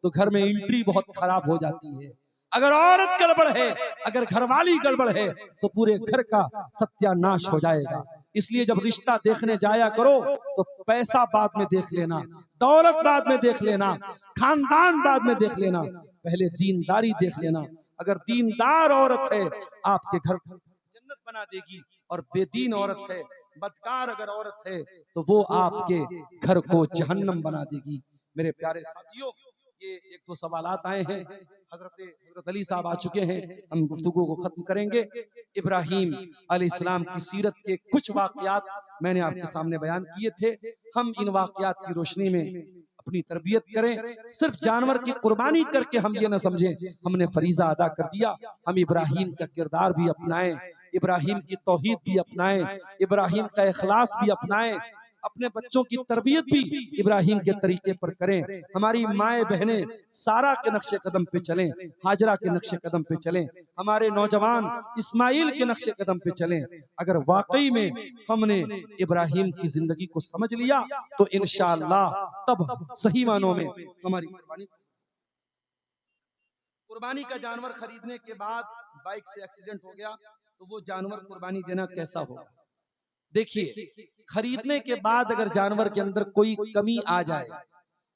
तो घर में एंट्री बहुत खराब हो जाती है। अगर औरत गड़बड़ है, अगर घरवाली गड़बड़ है, तो पूरे घर का सत्यानाश हो जाएगा। इसलिए जब रिश्ता देखने जाया करो तो पैसा बाद में देख लेना, दौलत बाद में देख लेना, खानदान बाद में देख लेना, पहले दीनदारी देख लेना। अगर दीनदार औरत है आपके घर जन्नत बना देगी, और बेदीन औरत है, बदकार अगर औरत है, तो वो आपके घर को जहन्नम बना देगी। मेरे प्यारे साथियों, ये एक दो सवालात आए हैं, हजरत अली साहब आ चुके हैं, हम गुफ्तगू को खत्म करेंगे। इब्राहिम अलैहिस्सलाम की सीरत के कुछ वाकयात मैंने आपके सामने बयान किए थे। हम इन वाकयात की रोशनी में अपनी तरबियत करें। सिर्फ जानवर की कुर्बानी करके हम ये न समझें हमने फरीजा अदा कर दिया। हम इब्राहिम का किरदार भी अपनाएं, इब्राहिम की तौहीद भी अपनाएं, इब्राहिम का इखलास भी अपनाएं, अपने बच्चों की तरबियत भी इब्राहिम के तरीके पर करें। हमारी माएँ बहनें सारा के नक्शे कदम पे चलें, हाजरा के नक्शे कदम पे चलें, हमारे नौजवान इस्माइल के नक्शे कदम पे चलें। अगर वाकई में हमने इब्राहिम की जिंदगी को समझ लिया तो इंशाअल्लाह तब सही मानों में हमारी कुर्बानी का जानवर खरीदने के बाद बाइक से एक्सीडेंट हो गया तो वो जानवर कुर्बानी देना कैसा होगा? देखिए, खरीदने के बाद अगर जानवर के अंदर कोई कमी आ जाए,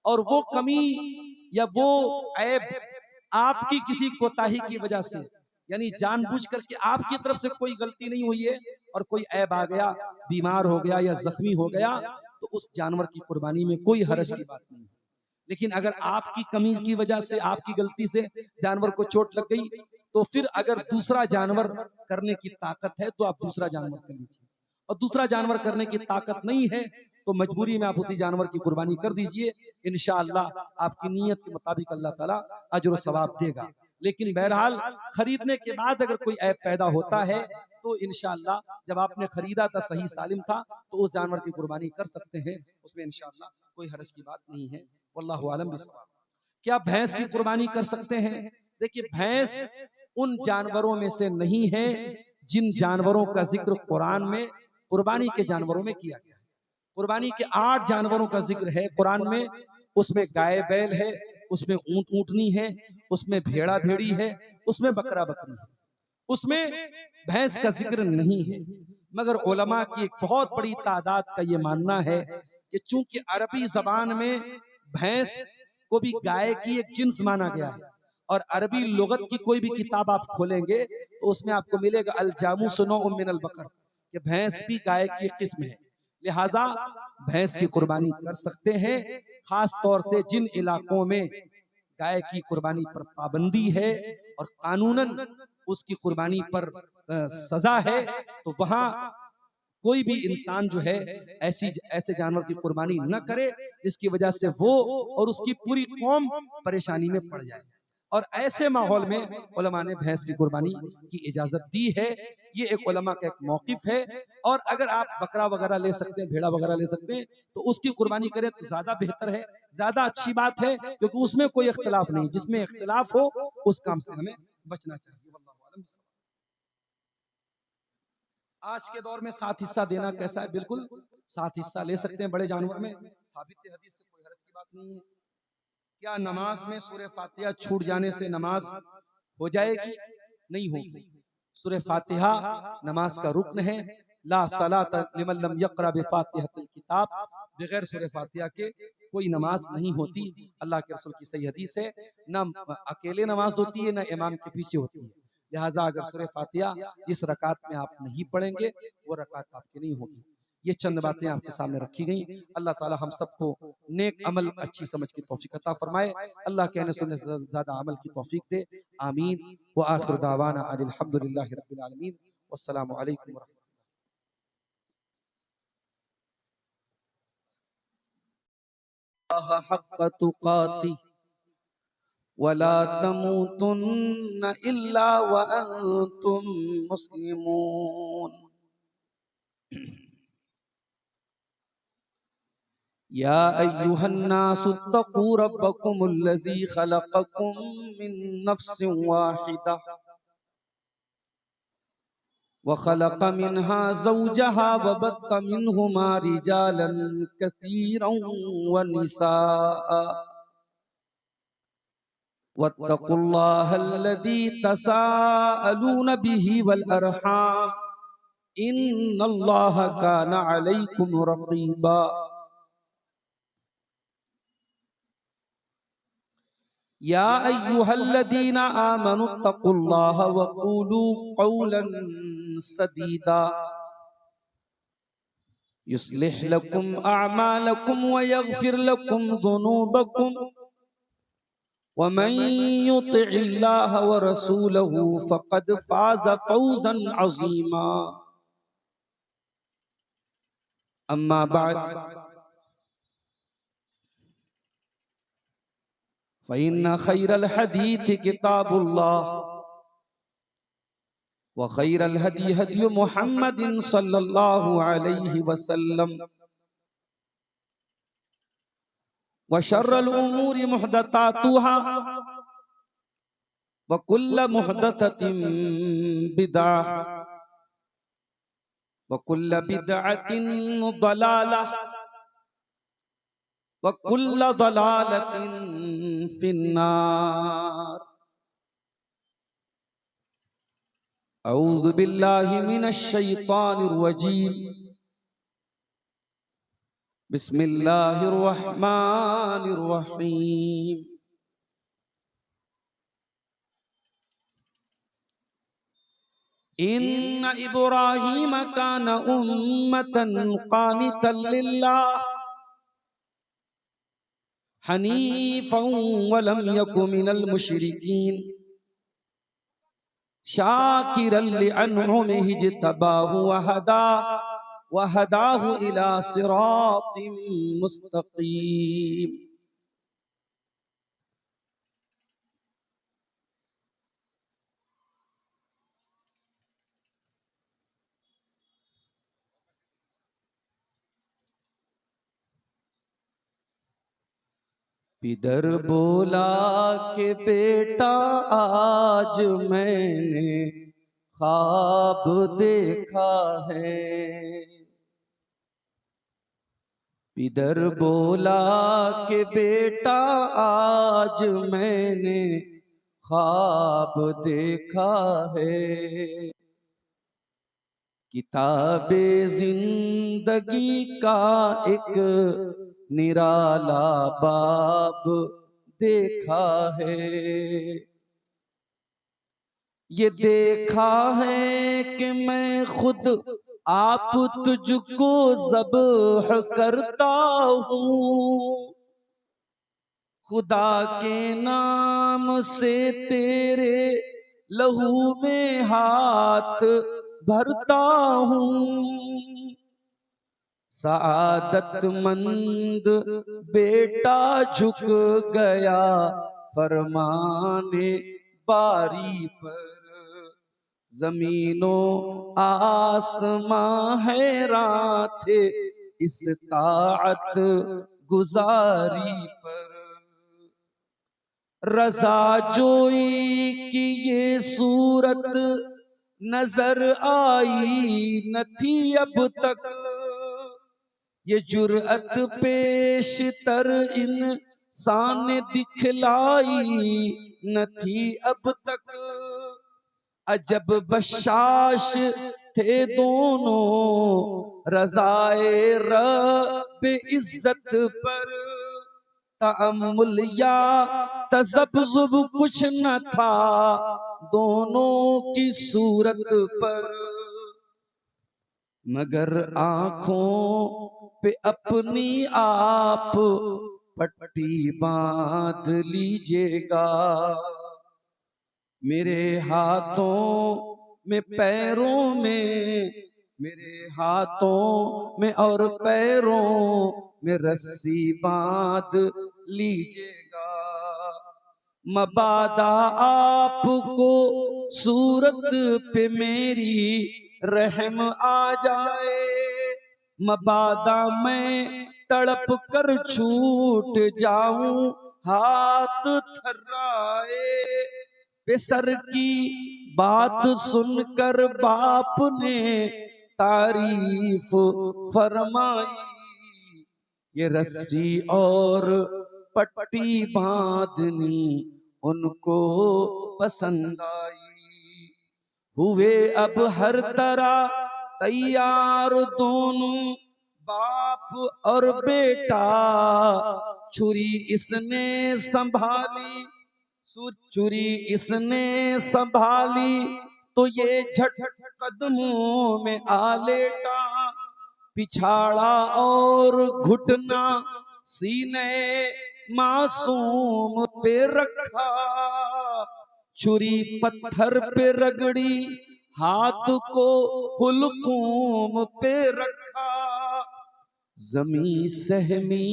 और वो कमी या वो ऐब आपकी किसी कोताही की वजह से, यानी जानबूझ करके आपकी तरफ से कोई गलती नहीं हुई है और कोई ऐब आ गया, बीमार हो गया या जख्मी हो गया, तो उस जानवर की कुर्बानी में कोई हरज की बात नहीं। लेकिन अगर आपकी कमी की वजह से, आपकी गलती से जानवर को चोट लग गई, तो फिर अगर दूसरा जानवर करने की ताकत है तो आप दूसरा जानवर कर लीजिए, और दूसरा जानवर करने की ताकत नहीं है तो मजबूरी में आप उसी जानवर की कुर्बानी कर दीजिए। इंशाअल्लाह आपकी नीयत के मुताबिक अल्लाह ताला अजर व सवाब देगा। लेकिन बहरहाल खरीदने के बाद अगर कोई ऐब पैदा होता है तो इंशाअल्लाह जब आपने खरीदा था सही सालिम था तो उस जानवर की कुर्बानी कर सकते हैं, उसमें इंशाअल्लाह कोई हरज की बात नहीं है। वल्लाहु आलम बिस्सवाब। क्या भैंस की कुर्बानी कर सकते हैं? देखिए, भैंस उन जानवरों में से नहीं है जिन जानवरों का जिक्र कुरान में कुर्बानी के जानवरों में किया गया है। कुर्बानी के 8 जानवरों का जिक्र है कुरान में, उसमें गाय बैल है, उसमें ऊंट ऊंटनी है, उसमें भेड़ा भेड़ी है, उसमें बकरा बकरी है, उसमें भैंस का जिक्र नहीं है। मगर उलमा की एक बहुत बड़ी तादाद का ये मानना है कि चूंकि अरबी जबान में भैंस को भी गाय की एक जिन्स माना गया है, और अरबी लुगत की कोई भी किताब आप खोलेंगे तो उसमें आपको मिलेगा अल जामूस नौउम मिनल बकर, कि भैंस भी गाय की एक किस्म है। लिहाजा भैंस की कुर्बानी कर सकते हैं, खास तौर से जिन इलाकों में गाय की कुर्बानी पर पाबंदी है और कानूनन उसकी कुर्बानी पर सजा है, तो वहां कोई भी इंसान जो है ऐसे जानवर की कुर्बानी न करे जिसकी वजह से वो और उसकी पूरी कौम परेशानी में पड़ जाए। और ऐसे माहौल में उलमा ने भैंस की कुर्बानी की इजाजत दी है। ये एक उलमा का एक मौकिफ है। और अगर आप बकरा वगैरह ले सकते हैं, भेड़ा वगैरह ले सकते हैं, तो उसकी कुर्बानी करें तो ज्यादा बेहतर है, ज्यादा अच्छी बात है, क्योंकि उसमें कोई इख्तिलाफ नहीं। जिसमें इख्तिलाफ हो उस काम से हमें बचना चाहिए। आज के दौर में 7 हिस्सा देना कैसा है? बिल्कुल 7 हिस्सा ले सकते हैं बड़े जानवर में, साबित हदीस से कोई हर्ज की बात नहीं है। क्या नमाज में सूरह फातिहा छूट जाने से नमाज हो जाएगी? नहीं होगी। सूरह फातिहा नमाज का रुक्न है। ला सलात लिमन लम यक़रा बिफातिहतिल किताब, बगैर सूरह फातिहा के कोई नमाज नहीं होती। अल्लाह के रसूल की सही हदीस है, ना अकेले नमाज होती है ना इमाम के पीछे होती है। लिहाजा अगर सूरह फातिहा जिस रकात में आप नहीं पढ़ेंगे वो रकात आपकी नहीं होगी। ये चंद बातें आपके सामने रखी गई। अल्लाह ताला हम सबको नेक अमल अच्छी समझ की तौफीक अता फरमाए। अल्लाह कहने सुनने से ज्यादा अमल की तौफीक दे। आमीन। व आखिर दावाना अनिल हम्दुलिल्लाहि रब्बिल आलमीन। वस्सलामु अलैकुम व रहमतुल्लाह हक़्क़ तुक़ातिह वला तमूतुन्न इल्ला व अंतुम मुस्लिमून। या अय्युहन्नासुत्तक़ू रब्बकुमुल्लज़ी ख़लक़कुम मिन नफ़्सिन वाहिदा व ख़लक़ मिन्हा ज़ौजहा व बस्स मिन्हुमा रिजालन कसीरन व निसाअ वत्तक़ुल्लाहल्लज़ी तसाअलून बिही वल अरहाम इन्नल्लाहा काना अलैकुम रक़ीबा। या अय्युहल्लज़ीना आमनुत्तक़ुल्लाहा व क़ूलू क़ौलन सदीदा युस्लिह लकुम अअमालकुम व यग़फिर लकुम ज़ुनूबकुम व मन युतिइल्लाह व रसूलहू फ़क़द फ़ाज़ फ़ौज़न अज़ीमा। अम्मा बअद फ़इन्न खैरल हदीथ किताबुल्लाह व खैरल हदी हदी मुहम्मदिन सल्लल्लाहु अलैहि वसल्लम व शर्रल उमूरि मुहदतातुहा व कुल्ल मुहदततिन बिदअह व कुल्ल बिदअतिन दलालह व कुल्ल दलालतिन फिन्नार। औज़ु बिल्लाहि मिनश शैतानिर रजीम। बिस्मिल्लाहिर रहमानिर रहीम। इन्ना इब्राहीम काना उम्मतन क़ानितन लिल्लाह हनीफ़न व लम यकु मिनल मुशरिकीन शाकिरन लिअन्उमिहि इज्तबाहु व हदाहु इला सिरातिम मुस्तक़ीम। पिदर बोला के बेटा आज मैंने ख्वाब देखा है। पिदर बोला के बेटा आज मैंने ख्वाब देखा है। किताबे जिंदगी का एक निराला बाब देखा है। ये देखा है कि मैं खुद आप तुझको ज़ब्ह करता हूँ, खुदा के नाम से तेरे लहू में हाथ भरता हूँ। सआदतमंद बेटा झुक गया फरमाने बारी पर, जमीनो आसमां हैरान थे इस ताअत गुजारी पर। रजा जोई की ये सूरत नजर आई न थी अब तक, ये जुर्अत पेश तर इंसान दिखलाई न थी अब तक। अजब बशाश थे दोनों रज़ाए रब इज्जत पर, तअम्मुल या तज़ब्ज़ुब कुछ न था दोनों की सूरत पर, मगर आंखों पे अपनी आप पट्टी बांध लीजिएगा। मेरे हाथों में पैरों में, मेरे हाथों में और पैरों में रस्सी बांध लीजिएगा। मबादा आपको सूरत पे मेरी रहम आ जाए, मबादा मैं तड़प कर छूट जाऊं हाथ थर्राए। बेसर की बात सुनकर बाप ने तारीफ फरमाई, ये रस्सी और पट्टी बांधनी उनको पसंद आई। हुए अब हर तरह तैयार दोनों बाप और बेटा, छुरी इसने संभाली, छुरी इसने संभाली तो ये झट कदमों में आ लेटा, पिछाड़ा और घुटना सीने मासूम पे रखा, छुरी पत्थर पे रगड़ी हाथ को हुलकूम पे रखा। जमी सहमी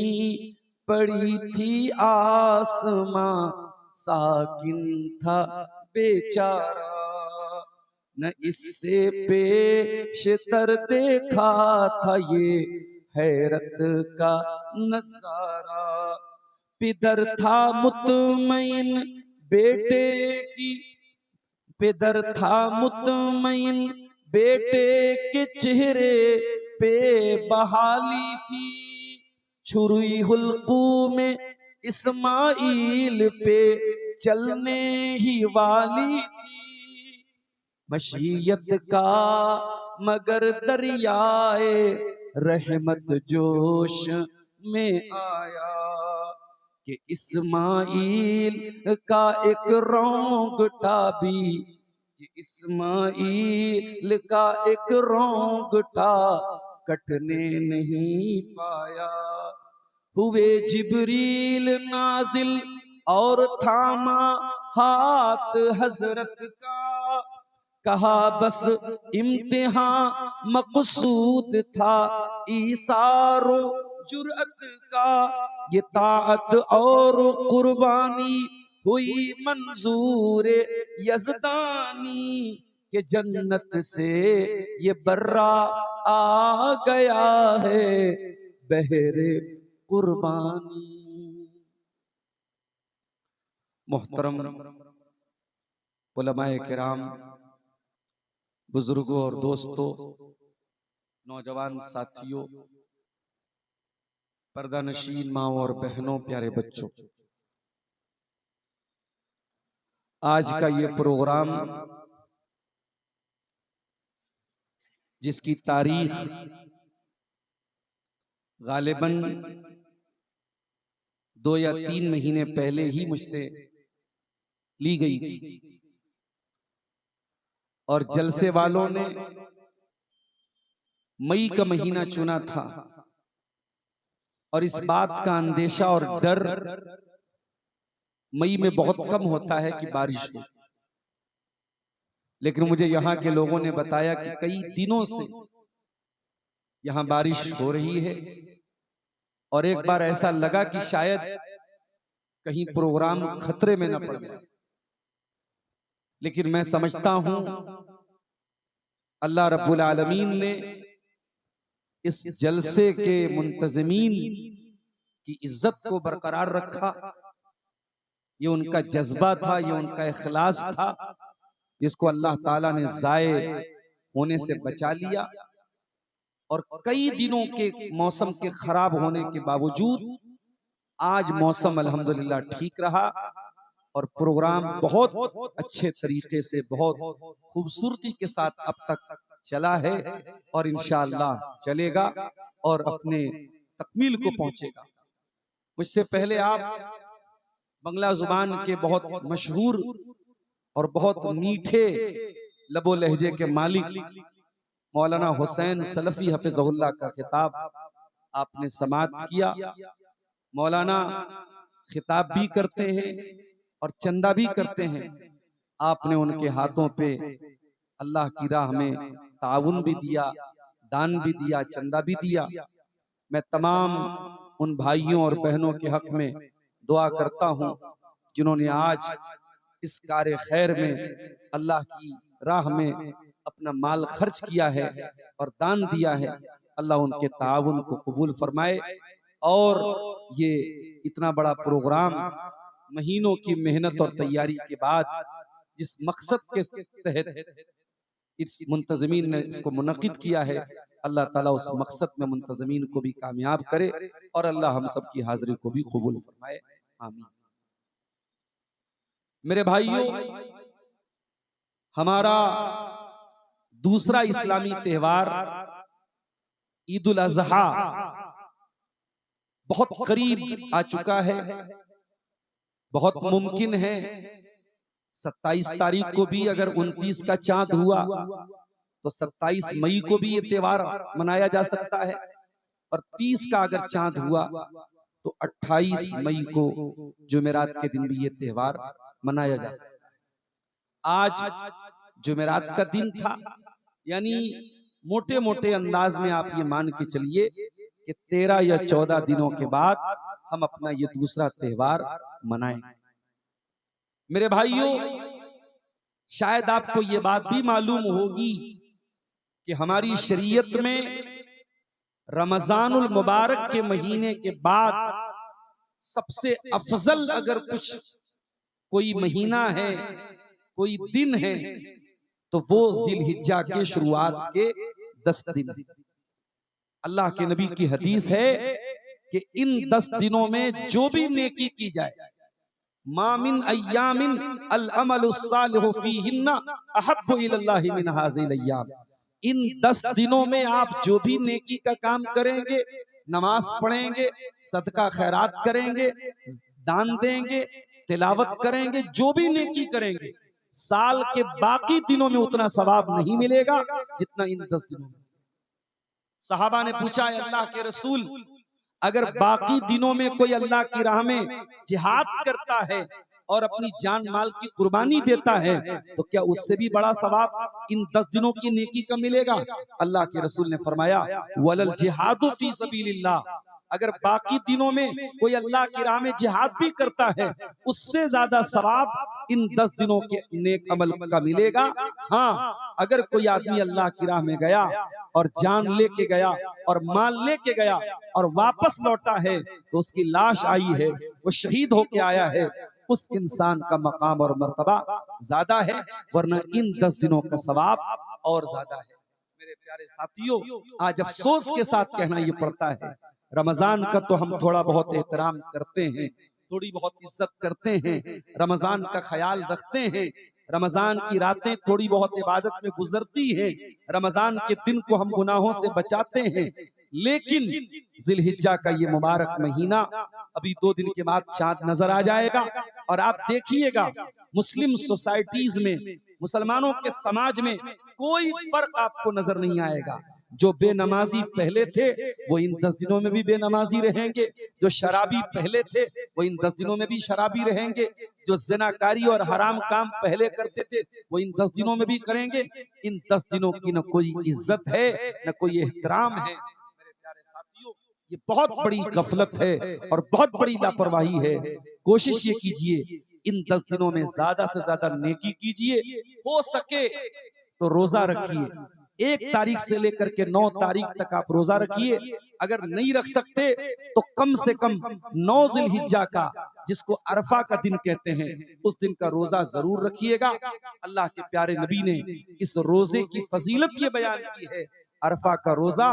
पड़ी थी आसमां साकिन था बेचारा, न इससे पेशतर देखा था ये हैरत का नजारा। पिदर था मुतमईन बेटे की, पिदर था मुतमईन बेटे के चेहरे पे बहाली थी, छुरी हुल्कू में इस्माइल पे चलने ही वाली थी। मशीयत का मगर दरियाए रहमत जोश में आया, कि इस्माइल का एक रोंगटा भी, कि इस्माइल का एक रोंगटा कटने नहीं पाया। हुए जिब्रील नाजिल और थामा हाथ हजरत का, कहा बस इम्तिहान मकसूद था ईसारो जुर्अत का, ये ताअत और कुर्बानी हुई मंजूर यज़दानी, के जन्नत से ये बर्रा आ गया है बहरे कुर्बानी। मोहतरम उलमाए किराम, बुजुर्गों और दोस्तों, नौजवान साथियों, पर्दा नशीन माओ और बहनों, प्यारे बच्चों, आज का ये प्रोग्राम जिसकी तारीख गालिबन 2 या 3 महीने पहले ही मुझसे ली गई थी, और जलसे वालों ने मई का महीना चुना था, और इस बात का अंदेशा और डर मई में बहुत कम होता है कि बारिश हो, लेकिन मुझे यहाँ के लोगों ने बताया कि कई दिनों से यहाँ बारिश हो रही है, और एक बार ऐसा लगा कि शायद कहीं प्रोग्राम खतरे में न पड़ जाए। लेकिन मैं समझता हूं अल्लाह रब्बुल आलमीन ने इस जलसे के मुंतज़मीन की इज्जत को बरकरार रखा। ये उनका जज्बा था, ये उनका इखलास था, जिसको अल्लाह ताला ने जाए होने से बचा लिया, और कई दिनों के मौसम के खराब होने के बावजूद आज मौसम अल्हम्दुलिल्लाह ठीक रहा और प्रोग्राम बहुत अच्छे तरीके से, बहुत खूबसूरती के साथ अब तक चला है और इंशाअल्लाह चलेगा और अपने तकमील को पहुंचेगा। मुझसे पहले आप बंगला जुबान के बहुत मशहूर और बहुत मीठे लबो लहजे के मालिक मौलाना हुसैन सलफी हफिज़हुल्लाह का खिताब आपने समाअत किया। मौलाना खिताब भी करते हैं और चंदा भी करते हैं। आपने उनके हाथों पे अल्लाह की राह में ताउन भी दिया, दान भी दिया, चंदा भी दिया। मैं तमाम उन भाइयों और बहनों के हक में दुआ करता हूँ जिन्होंने आज इस कार्य खैर में अल्लाह की राह में अपना माल खर्च किया है और दान दिया है। अल्लाह उनके ताउन को कबूल फरमाए और ये इतना बड़ा प्रोग्राम महीनों की मेहनत और तैयारी के बाद जिस मकसद के तहत इस मुंतज़मीन ने इसको मुनक़िद किया है, अल्लाह ताला उस मकसद में मुंतज़मीन को भी कामयाब करे और अल्लाह हम सब की हाजिरी को भी कबूल फरमाए, आमीन। मेरे भाइयों, हमारा दूसरा इस्लामी त्योहार ईद उल अज़हा बहुत करीब आ चुका है। बहुत मुमकिन है 27 तारीख को भी अगर 29 का चांद हुआ तो 27 मई को भी ये त्योहार मनाया जा सकता है, और 30 का अगर चांद हुआ तो 28 मई को जुमेरात के दिन भी ये त्योहार मनाया जा सकता है। आज जुमेरात का दिन था, यानी मोटे मोटे अंदाज में आप ये मान के चलिए कि 13 या 14 दिनों के बाद हम अपना ये दूसरा त्योहार मनाएंगे। मेरे भाइयों, शायद आपको ये बात भी मालूम होगी कि हमारी शरीयत में रमजानुल मुबारक के महीने के बाद सबसे अफजल अगर कुछ कोई महीना है, कोई दिन है, तो वो जिलहिज्जा के शुरुआत के 10 दिन है। अल्लाह के नबी की हदीस है कि इन 10 दिनों में जो भी नेकी की जाए, मामिन अय्यामिन अल अमलु सालिहु फीहिन्ना अहब्बु इलल्लाहि मिन हाज़िल अय्याम। इन 10 दिनों में आप जो भी नेकी का काम करेंगे, नमाज पढ़ेंगे, सदका खैरात करेंगे, दान देंगे, तिलावत करेंगे, जो भी नेकी करेंगे, साल के बाकी दिनों में उतना सवाब नहीं मिलेगा जितना इन 10 दिनों में। सहाबा ने पूछा, अल्लाह के रसूल, अगर बाकी दिनों में कोई अल्लाह की राह में जिहाद करता है और अपनी जान माल की कुर्बानी देता है तो क्या उससे भी बड़ा सवाब इन 10 दिनों की नेकी का मिलेगा? अल्लाह के रसूल ने फरमाया, वलल जिहादु फी सबीलिल्लाह, अगर बाकी दिनों में कोई अल्लाह की राह में जिहाद भी करता है उससे ज्यादा सवाब इन 10 दिनों के नेक अमल का मिलेगा। हाँ, अगर कोई आदमी अल्लाह की राह में गया और जान लेके गया और माल लेके गया और वापस लौटा है तो उसकी लाश आई है, वो शहीद होके आया है, उस इंसान का मकाम और मर्तबा ज्यादा है, वरना इन 10 दिनों का सवाब और ज्यादा है। मेरे प्यारे साथियों, आज अफसोस के साथ कहना ये पड़ता है, रमजान का तो हम थोड़ा बहुत एहतराम करते हैं, थोड़ी बहुत इज्जत करते हैं, रमजान का ख्याल रखते हैं, रमजान की रातें थोड़ी बहुत इबादत में गुजरती हैं, रमजान के दिन को हम गुनाहों से बचाते हैं, लेकिन जिलहिज्जा का ये मुबारक महीना, अभी 2 दिन के बाद चांद नजर आ जाएगा और आप देखिएगा मुस्लिम सोसाइटीज में, मुसलमानों के समाज में कोई फर्क आपको नजर नहीं आएगा। जो बेनमाजी पहले थे वो इन 10 दिनों में भी बेनमाजी रहेंगे, जो शराबी पहले थे वो इन 10 दिनों में भी शराबी रहेंगे, जो ज़िनाकारी और हराम काम पहले करते थे वो इन 10 दिनों में भी करेंगे। इन 10 दिनों की न कोई इज्जत है न कोई एहतराम है। मेरे प्यारे साथियों, ये बहुत बड़ी गफलत है और बहुत बड़ी लापरवाही है। कोशिश ये कीजिए इन 10 दिनों में ज्यादा से ज्यादा नेकी कीजिए, हो सके तो रोजा रखिए, 1 तारीख से लेकर के 9 तारीख तक आप रोजा रखिए। अगर नहीं रख सकते तो कम से कम 9 जिलहिज्जा का, जिसको अरफा का दिन कहते हैं, उस दिन का रोजा जरूर रखिएगा। अल्लाह के प्यारे नबी ने इस रोजे की फजीलत ये बयान की है, अरफा का रोजा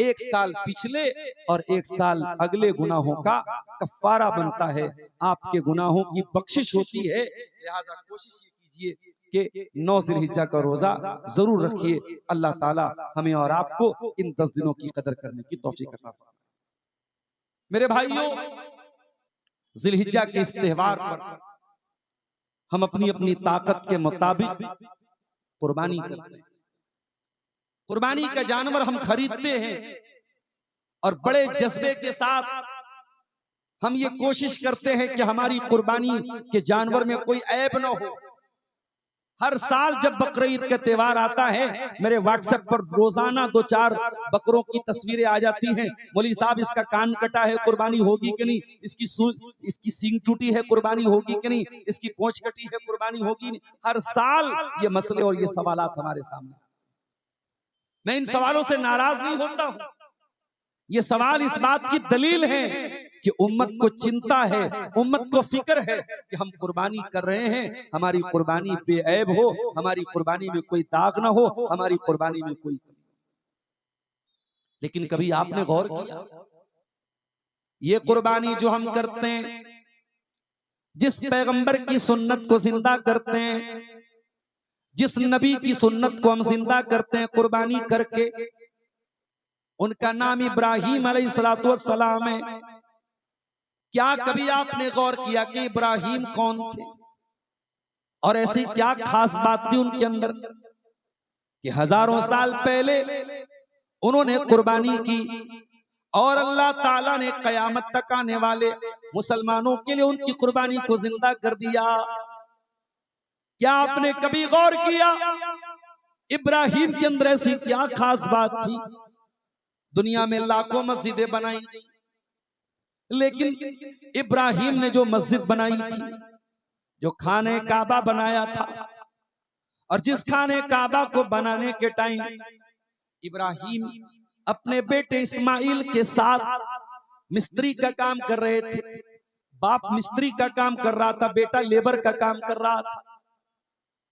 1 साल पिछले और 1 साल अगले गुनाहों का कफ्फारा बनता है, आपके गुनाहों की बख्शिश होती है। लिहाजा कोशिश ये कीजिए कि 9 जिलहिज्जा का रोजा जरूर रखिए। अल्लाह ताला हमें और आपको इन 10 दिनों की कदर करने की तौफीक अता फरमाए। मेरे भाइयों, जिलहिज्जा के इस त्योहार पर हम अपनी अपनी ताकत के मुताबिक कुर्बानी करते हैं। कुर्बानी का जानवर हम खरीदते हैं और बड़े जज्बे के साथ हम ये कोशिश करते हैं कि हमारी कुर्बानी के जानवर में कोई ऐब न हो। हर साल जब बकरीद का त्योहार आता है, मेरे व्हाट्सएप पर रोजाना 2-4 बकरों की तस्वीरें आ जाती हैं। मौलवी साहब, इसका कान कटा है, कुर्बानी होगी कि नहीं? इसकी सींग टूटी है, कुर्बानी होगी कि नहीं? इसकी पूंछ कटी है, कुर्बानी होगी नहीं? हर साल ये मसले और ये सवालात हमारे सामने। मैं इन सवालों से नाराज नहीं होता हूं। ये सवाल इस बात की दलील है कि उम्मत को चिंता है, उम्मत को फिक्र है कि हम कुर्बानी कर रहे हैं, हमारी कुर्बानी बेऐब हो, हमारी कुर्बानी में कोई दाग ना हो, हमारी कुर्बानी में कोई। लेकिन कभी आपने गौर किया, ये कुर्बानी जो हम करते हैं, जिस पैगंबर की सुन्नत को जिंदा करते हैं, जिस नबी की सुन्नत को हम जिंदा करते हैं कुर्बानी करके, उनका नाम इब्राहीम अलैहिस्सलातु वस्सलाम है। क्या कभी आपने गौर किया कि इब्राहीम कौन थे और ऐसी क्या खास बात थी उनके अंदर कि हजारों साल पहले उन्होंने कुर्बानी की और अल्लाह ताला ने कयामत तक आने वाले मुसलमानों के लिए उनकी कुर्बानी को जिंदा कर दिया। क्या आपने कभी गौर किया इब्राहीम के अंदर ऐसी क्या खास बात थी? दुनिया में लाखों मस्जिदें बनाई गई, लेकिन इब्राहीम ने जो मस्जिद बनाई थी, जो खाने काबा बनाया था, और जिस खाने काबा को बनाने के टाइम इब्राहीम अपने बेटे इस्माइल के साथ मिस्त्री का काम कर रहे थे। बाप मिस्त्री का काम कर रहा था, बेटा लेबर का काम कर रहा था।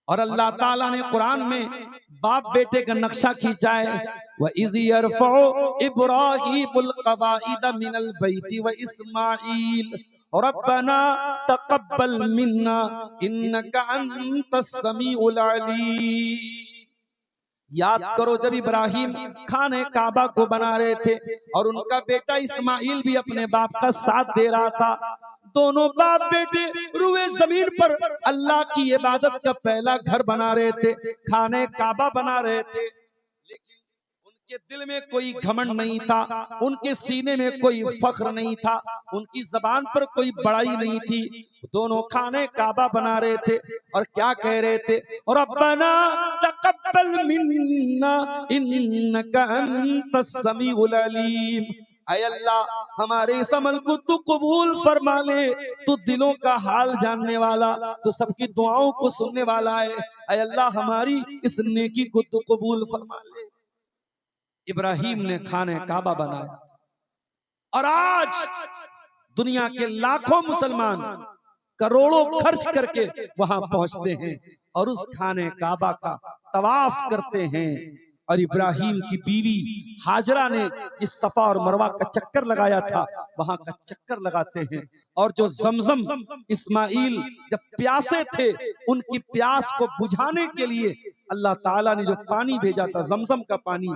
और अल्लाह ताला ने कुरान में बाप बेटे का नक्शा खींचा है, व इज़ यरफ़उ इब्राहीमुल क़वाइद मिनल बैति व इस्माइल रब्बना तक़ब्बल मिन्ना इन्नका अंतस समीउल अलीम। याद करो, जब इब्राहीम खाने काबा को बना रहे थे और उनका बेटा इस्माइल भी अपने बाप का साथ दे रहा था, दोनों बाप बेटे रुए जमीन पर अल्लाह की इबादत का पहला घर बना रहे थे, खाने काबा बना रहे थे। लेकिन उनके दिल में कोई घमंड नहीं था, उनके सीने में कोई फख्र नहीं था, उनकी जबान पर कोई बड़ाई नहीं थी। दोनों खाने काबा बना रहे थे और क्या कह रहे थे? और रब्बना तक़ब्बल मिन्ना इन्नका अंतस समीउल अलीम। ऐ अल्लाह, हमारे इस अमल को तू कबूल फरमा ले, तू दिलों का हाल जानने वाला, तू सबकी दुआओं को सुनने वाला है। ऐ अल्लाह, हमारी इस नेकी को तू कबूल फरमा ले। इब्राहीम ने खाने काबा बनाया और आज दुनिया के लाखों मुसलमान करोड़ों खर्च करके वहां पहुंचते हैं और उस खाने काबा का तवाफ करते हैं। और इब्राहीम की बीवी हाजरा ने इस सफा और मरवा का चक्कर लगाया था, वहां का चक्कर लगाते हैं। और जो जमजम इस्माइल जब प्यासे थे, उनकी प्यास को बुझाने के लिए अल्लाह ताला ने जो पानी भेजा था, जमजम का पानी,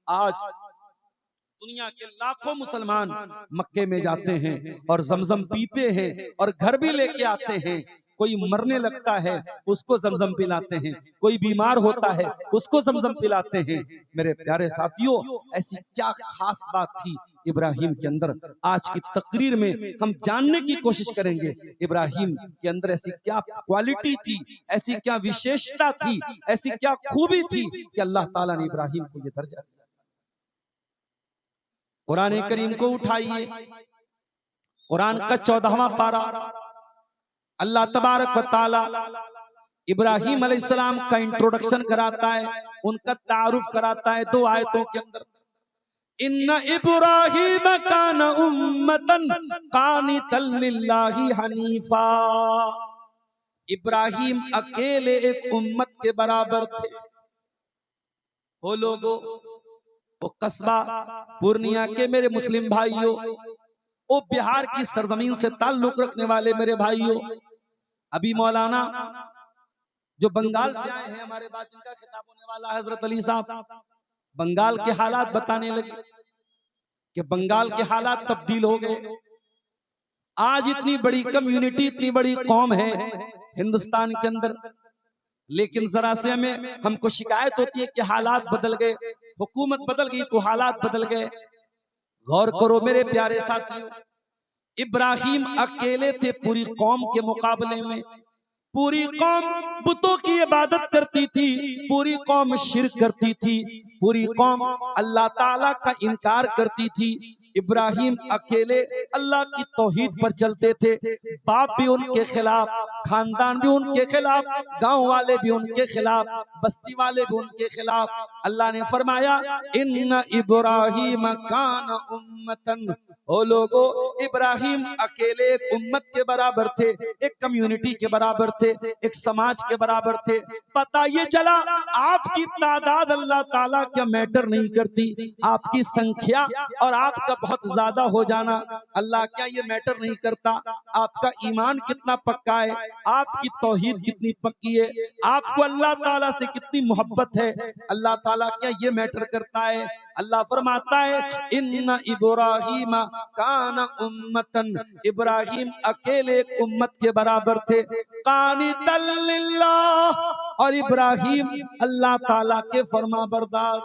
आज दुनिया के लाखों मुसलमान मक्के में जाते हैं और जमजम पीते हैं और घर भी लेके आते हैं। कोई मरने लगता है उसको जमजम पिलाते हैं, कोई बीमार होता है उसको जमजम पिलाते हैं। मेरे प्यारे साथियों, ऐसी क्या खास बात थी इब्राहीम के अंदर? आज की तकरीर में हम जानने की कोशिश करेंगे इब्राहीम के अंदर ऐसी क्या क्वालिटी थी, ऐसी क्या विशेषता थी, ऐसी क्या खूबी थी कि अल्लाह ताला ने इब्राहीम को यह दर्जा दिया। कुरान करीम को उठाइए, कुरान का 14वां पारा, अल्लाह तबारक व तआला इब्राहिम अलैहिस्सलाम का इंट्रोडक्शन कराता है, उनका तारुफ कराता है 2 आयतों के अंदर। इन्ना इब्राहिम कान उम्मतन कानितल लिल्लाहि हनीफा। इब्राहिम अकेले एक उम्मत के बराबर थे। हो लोगो, वो कस्बा पूर्णिया के मेरे मुस्लिम भाइयों, वो बिहार की सरजमीन से ताल्लुक रखने वाले मेरे भाइयों, अभी मौलाना जो बंगाल से आए हैं हमारे बाद जिनका खिताब होने वाला है हजरत अली साहब, बंगाल के हालात बताने लगे कि बंगाल के हालात तब्दील हो गए। आज इतनी बड़ी कम्युनिटी, इतनी बड़ी कौम है हिंदुस्तान के अंदर, लेकिन जरा से हमें हमको शिकायत होती है कि हालात बदल गए, हुकूमत बदल गई तो हालात बदल गए। गौर करो मेरे प्यारे साथियों, इब्राहिम अकेले थे पूरी कौम के मुकाबले में। पूरी कौम बुतों की इबादत करती थी, पूरी कौम शिर्क करती थी, पूरी कौम अल्लाह ताला का इनकार करती थी। इब्राहिम अकेले अल्लाह की तौहीद पर चलते थे। बाप भी उनके खिलाफ, खानदान भी उनके खिलाफ, गांव वाले भी उनके खिलाफ, बस्ती वाले भी उनके खिलाफ। अल्लाह ने फरमाया इन्ना इब्राहिम कान उम्मतन, ओ लोगो, इब्राहिम अकेले एक उम्मत के बराबर थे, एक कम्युनिटी के बराबर थे, एक समाज के बराबर थे। पता ये चला आपकी तादाद अल्लाह ताला क्या मैटर नहीं करती, आपकी संख्या और आपका बहुत ज्यादा हो जाना अल्लाह क्या ये मैटर नहीं करता। आपका ईमान कितना पक्का है, आपकी तौहीद कितनी पक्की है, आपको अल्लाह ताला से कितनी मोहब्बत है, अल्लाह ताला क्या ये मैटर करता है। अल्लाह फरमाता है इन्ना इब्राहिम काना उम्मतन, इब्राहिम अकेले एक उम्मत के बराबर थे। कानितल लिल्लाह, और इब्राहिम अल्लाह ताला के फरमा बरदार।